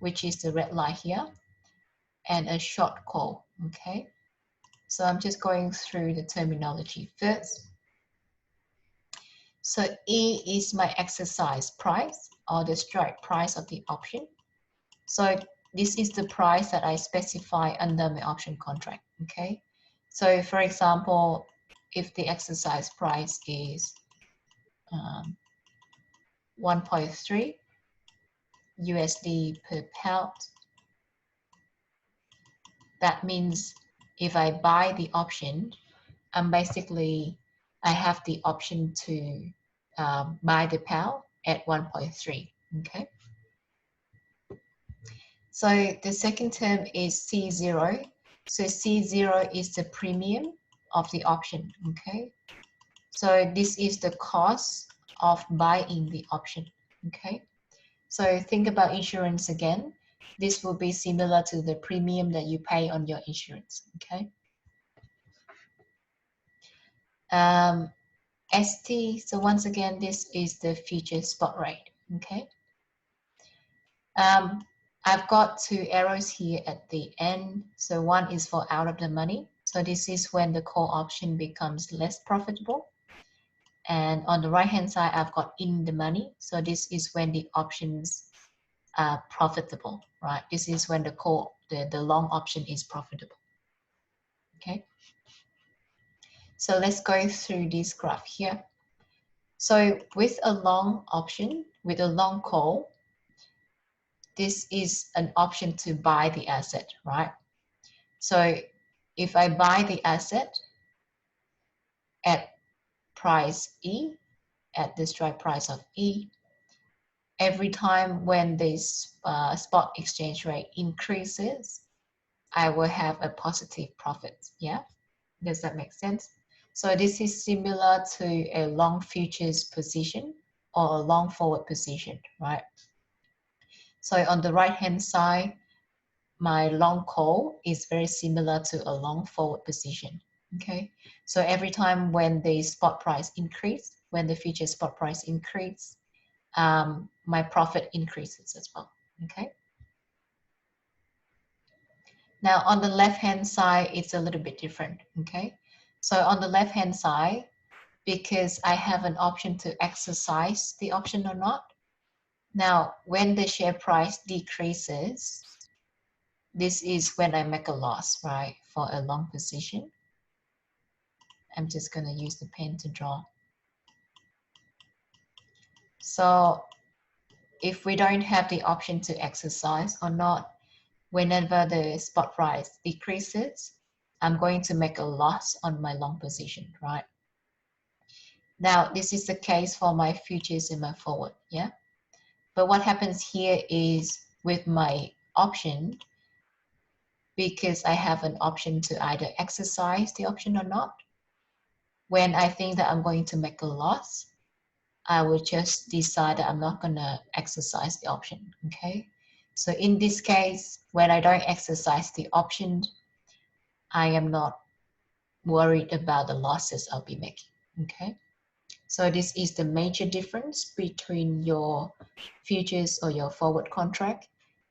which is the red line here, and a short call, okay? So I'm just going through the terminology first. So E is my exercise price or the strike price of the option. So this is the price that I specify under my option contract, okay? So for example, if the exercise price is 1.3 USD per pound, that means if I buy the option, I have the option to buy the pound at 1.3, okay? So the second term is C0. So C0 is the premium of the option, okay? So this is the cost of buying the option, okay? So think about insurance again. This will be similar to the premium that you pay on your insurance, okay? ST, so once again, this is the future spot rate, okay? I've got two arrows here at the end. So one is for out of the money. So this is when the call option becomes less profitable. And on the right hand side, I've got in the money. So this is when the options are profitable, right? This is when the call, the long option is profitable. Okay. So let's go through this graph here. So with a long option, with a long call, this is an option to buy the asset, right? So if I buy the asset at price E, at the strike price of E, every time when this spot exchange rate increases, I will have a positive profit. Yeah, does that make sense? So this is similar to a long futures position or a long forward position, right? So on the right hand side, my long call is very similar to a long forward position. Okay, so every time when the spot price increase, when the future spot price increase, my profit increases as well. Okay. Now on the left hand side, it's a little bit different. Okay, so on the left hand side, because I have an option to exercise the option or not. Now, when the share price decreases, this is when I make a loss, right? For a long position. I'm just going to use the pen to draw. So if we don't have the option to exercise or not, whenever the spot price decreases, I'm going to make a loss on my long position, right? Now, this is the case for my futures and my forward, yeah? But what happens here is with my option, because I have an option to either exercise the option or not, when I think that I'm going to make a loss, I will just decide that I'm not going to exercise the option, okay? So in this case, when I don't exercise the option, I am not worried about the losses I'll be making, okay? So this is the major difference between your futures or your forward contract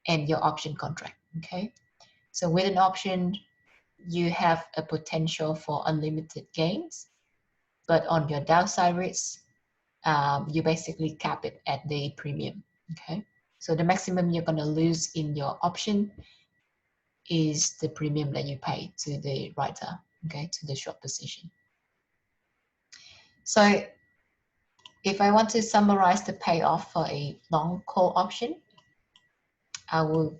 and your option contract, okay? So with an option, you have a potential for unlimited gains, but on your downside risk, you basically cap it at the premium, okay? So the maximum you're gonna lose in your option is the premium that you pay to the writer, okay, to the short position. So if I want to summarize the payoff for a long call option, I will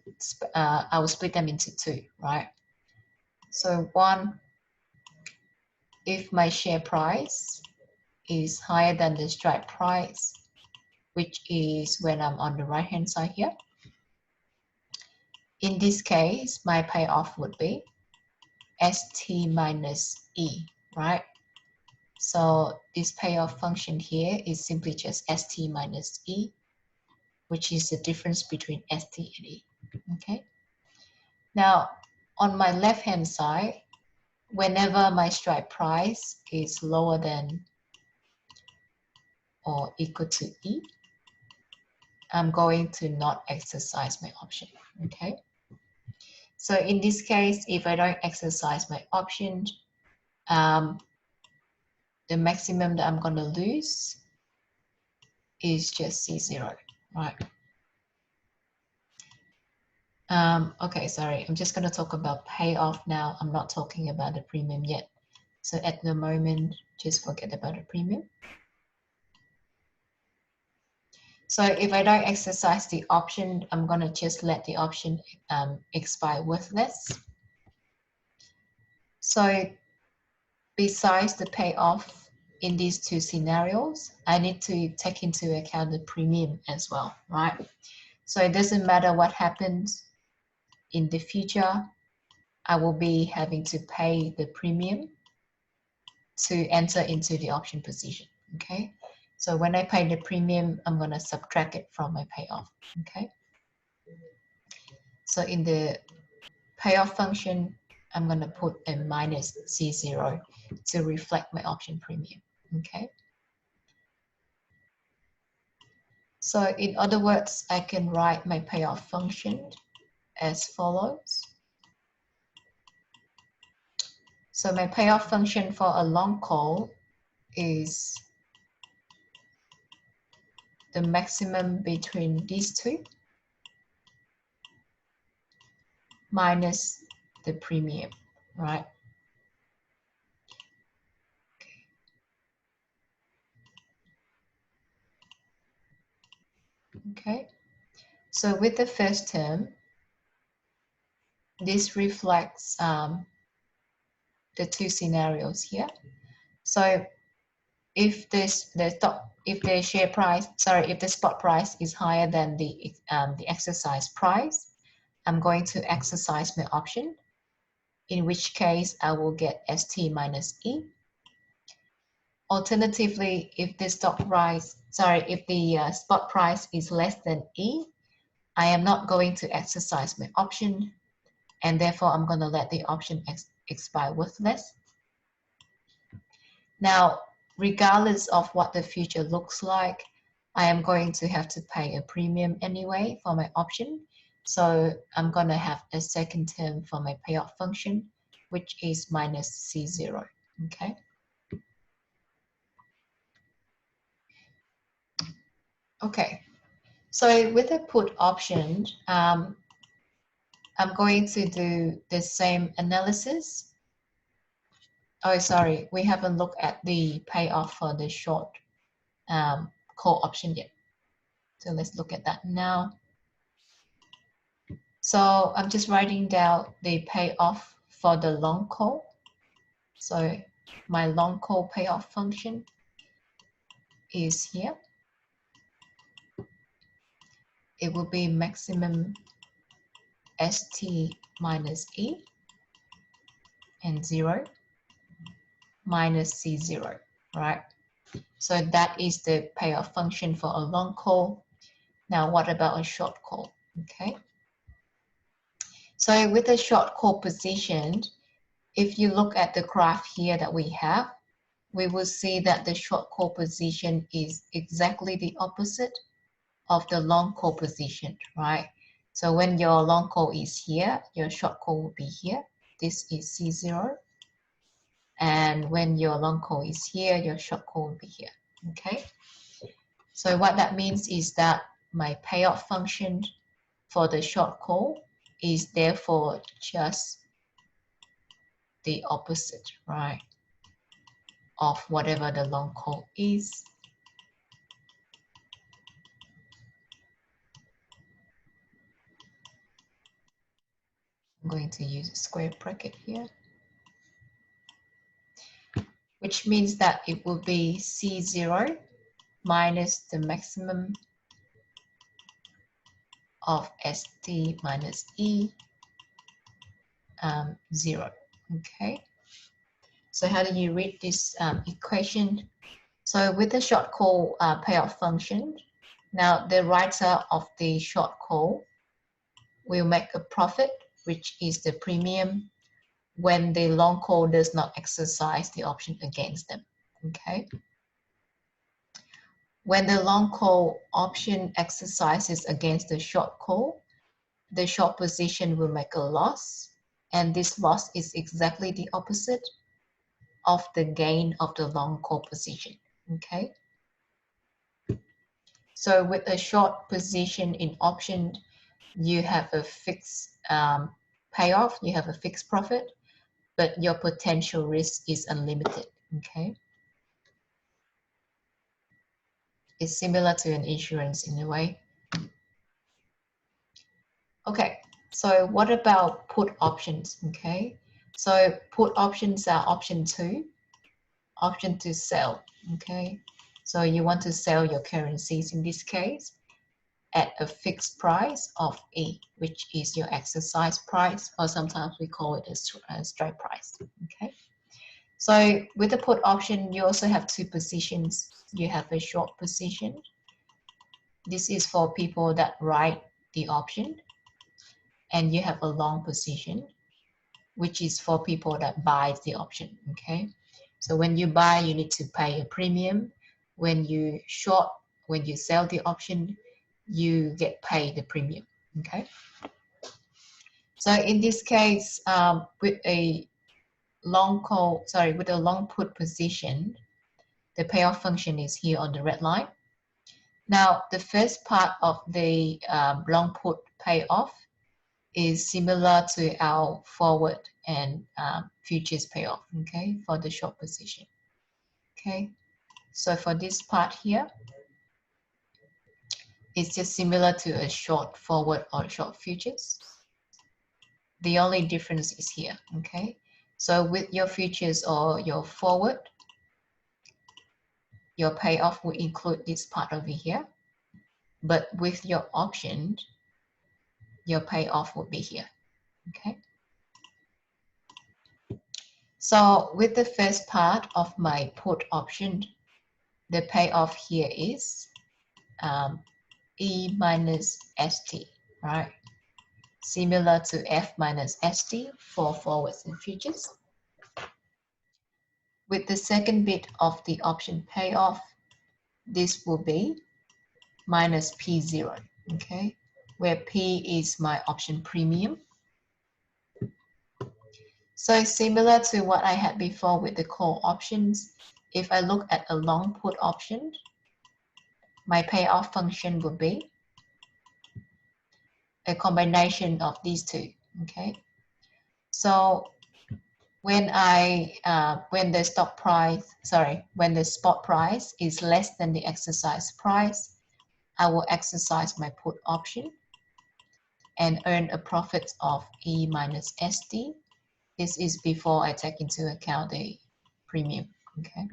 split them into two, right? So one, if my share price is higher than the strike price, which is when I'm on the right hand side here. In this case, my payoff would be ST minus E, right? So this payoff function here is simply just ST minus E, which is the difference between ST and E, okay? Now, on my left-hand side, whenever my strike price is lower than or equal to E, I'm going to not exercise my option, okay? So in this case, if I don't exercise my option, the maximum that I'm going to lose is just C0, right? Okay, sorry, I'm just going to talk about payoff now. I'm not talking about the premium yet. So at the moment, just forget about the premium. So if I don't exercise the option, I'm going to just let the option expire worthless. So besides the payoff in these two scenarios, I need to take into account the premium as well, right? So it doesn't matter what happens in the future, I will be having to pay the premium to enter into the option position, okay? So when I pay the premium, I'm going to subtract it from my payoff, okay? So in the payoff function, I'm going to put a minus C0 to reflect my option premium, okay? So in other words, I can write my payoff function as follows. So my payoff function for a long call is the maximum between these two minus the premium, right? Okay, so with the first term, this reflects the two scenarios here. So if the share price, if the spot price is higher than the exercise price, I'm going to exercise my option, in which case I will get ST minus E. Alternatively, if the spot price is less than E, I am not going to exercise my option, and therefore I'm going to let the option expire worthless. Now, regardless of what the future looks like, I am going to have to pay a premium anyway for my option. So I'm going to have a second term for my payoff function, which is minus C0, okay? Okay, so with the put option, I'm going to do the same analysis. Oh, sorry, we haven't looked at the payoff for the short call option yet. So let's look at that now. So I'm just writing down the payoff for the long call. So my long call payoff function is here. It will be maximum ST minus E and 0 minus C0, right? So that is the payoff function for a long call. Now, what about a short call? Okay. So with a short call position, if you look at the graph here that we have, we will see that the short call position is exactly the opposite of the long call position, right? So when your long call is here, your short call will be here. This is C0. And when your long call is here, your short call will be here, okay? So what that means is that my payoff function for the short call is therefore just the opposite, right, of whatever the long call is. I'm going to use a square bracket here, which means that it will be C0 minus the maximum of ST minus E 0, okay? So how do you read this equation? So with the short call payoff function, now the writer of the short call will make a profit, which is the premium, when the long call does not exercise the option against them, okay? When the long call option exercises against the short call, the short position will make a loss, and this loss is exactly the opposite of the gain of the long call position, okay? So with a short position in option, you have a fixed payoff, you have a fixed profit, but your potential risk is unlimited, okay? It's similar to an insurance in a way. Okay, so what about put options, okay? So put options are option to sell, okay? So you want to sell your currencies in this case at a fixed price of E, which is your exercise price, or sometimes we call it a strike price, okay? So with the put option, you also have two positions. You have a short position. This is for people that write the option. And you have a long position, which is for people that buy the option, okay? So when you buy, you need to pay a premium. When you short, when you sell the option, you get paid the premium, okay? So in this case, with a long put position, the payoff function is here on the red line. Now, the first part of the long put payoff is similar to our forward and futures payoff, okay, for the short position. Okay, so for this part here, it's just similar to a short forward or short futures. The only difference is here, okay? So with your futures or your forward, your payoff will include this part over here. But with your option, your payoff will be here, okay? So with the first part of my put option, the payoff here is E minus ST, right? Similar to F minus ST for forwards and futures. With the second bit of the option payoff, this will be minus P0, okay? Where P is my option premium. So similar to what I had before with the call options, if I look at a long put option, my payoff function would be a combination of these two, okay? So when when the when the spot price is less than the exercise price, I will exercise my put option and earn a profit of E minus ST. This is before I take into account the premium, okay?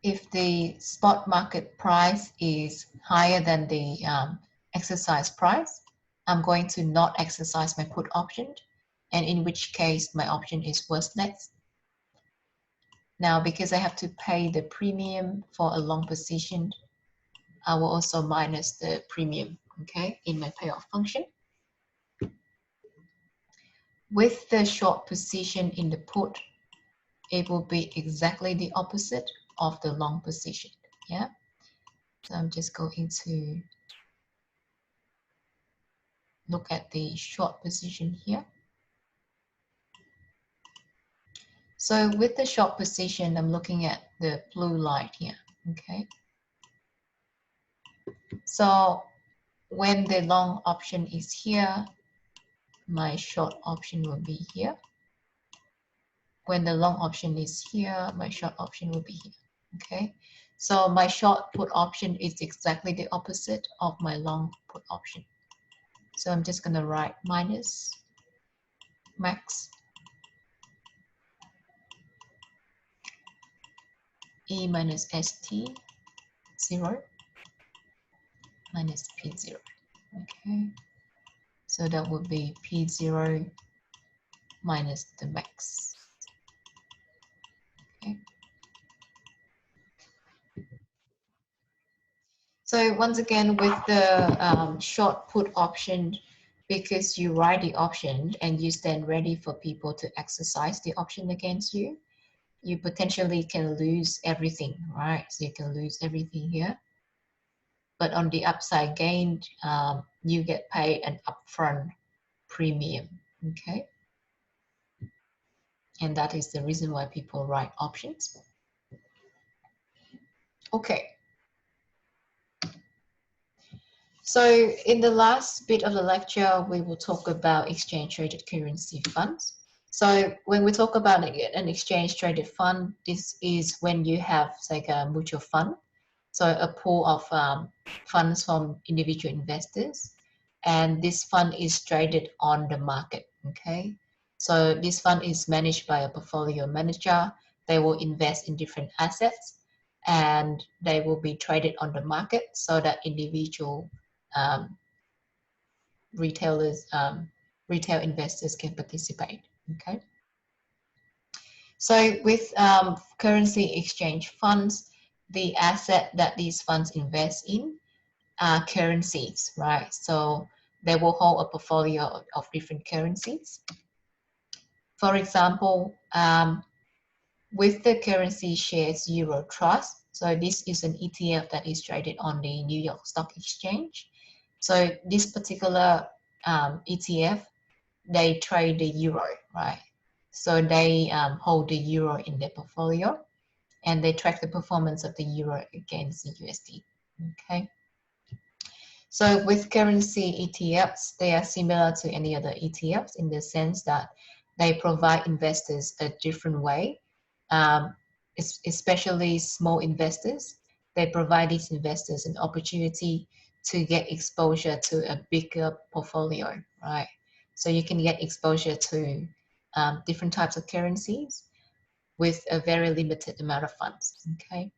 If the spot market price is higher than the exercise price, I'm going to not exercise my put option, and in which case my option is worthless. Now, because I have to pay the premium for a long position, I will also minus the premium, okay, in my payoff function. With the short position in the put, it will be exactly the opposite of the long position, yeah? So I'm just going to look at the short position here. So with the short position, I'm looking at the blue light here, okay? So when the long option is here, my short option will be here. When the long option is here, my short option will be here, okay? So my short put option is exactly the opposite of my long put option. So I'm just gonna write minus max E minus ST 0 minus P0, okay? So that would be P0 minus the max, okay? So once again, with the short put option, because you write the option and you stand ready for people to exercise the option against you, you potentially can lose everything, right? So you can lose everything here. But on the upside gain, you get paid an upfront premium, okay? And that is the reason why people write options. Okay. So in the last bit of the lecture, we will talk about exchange traded currency funds. So when we talk about an exchange traded fund, this is when you have like a mutual fund. So a pool of funds from individual investors. And this fund is traded on the market, okay? So this fund is managed by a portfolio manager. They will invest in different assets and they will be traded on the market so that individual retail investors can participate, okay? So with currency exchange funds, the asset that these funds invest in are currencies, right? So they will hold a portfolio of different currencies. For example, with the currency shares Euro Trust, so this is an ETF that is traded on the New York Stock Exchange. So this particular ETF, they trade the euro, right? So they hold the euro in their portfolio, and they track the performance of the euro against the USD. Okay. So with currency ETFs, they are similar to any other ETFs in the sense that they provide investors a different way, especially small investors. They provide these investors an opportunity to get exposure to a bigger portfolio, right? So you can get exposure to different types of currencies with a very limited amount of funds, okay?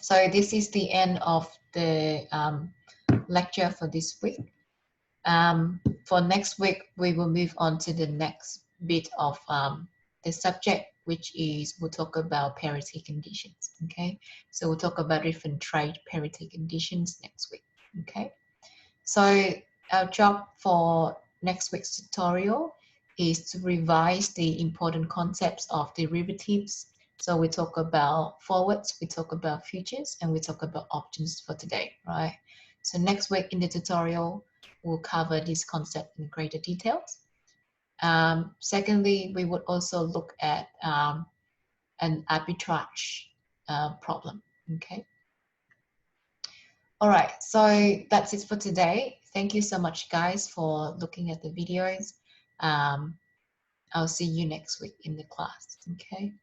So this is the end of the lecture for this week. For next week, we will move on to the next bit of the subject, which is we'll talk about parity conditions, okay? So we'll talk about different trade parity conditions next week, okay? So our job for next week's tutorial is to revise the important concepts of derivatives. So we talk about forwards, we talk about futures, and we talk about options for today, right? So next week in the tutorial, we'll cover this concept in greater details. Secondly, we would also look at an arbitrage problem, okay? All right, so that's it for today. Thank you so much, guys, for looking at the videos. I'll see you next week in the class, okay?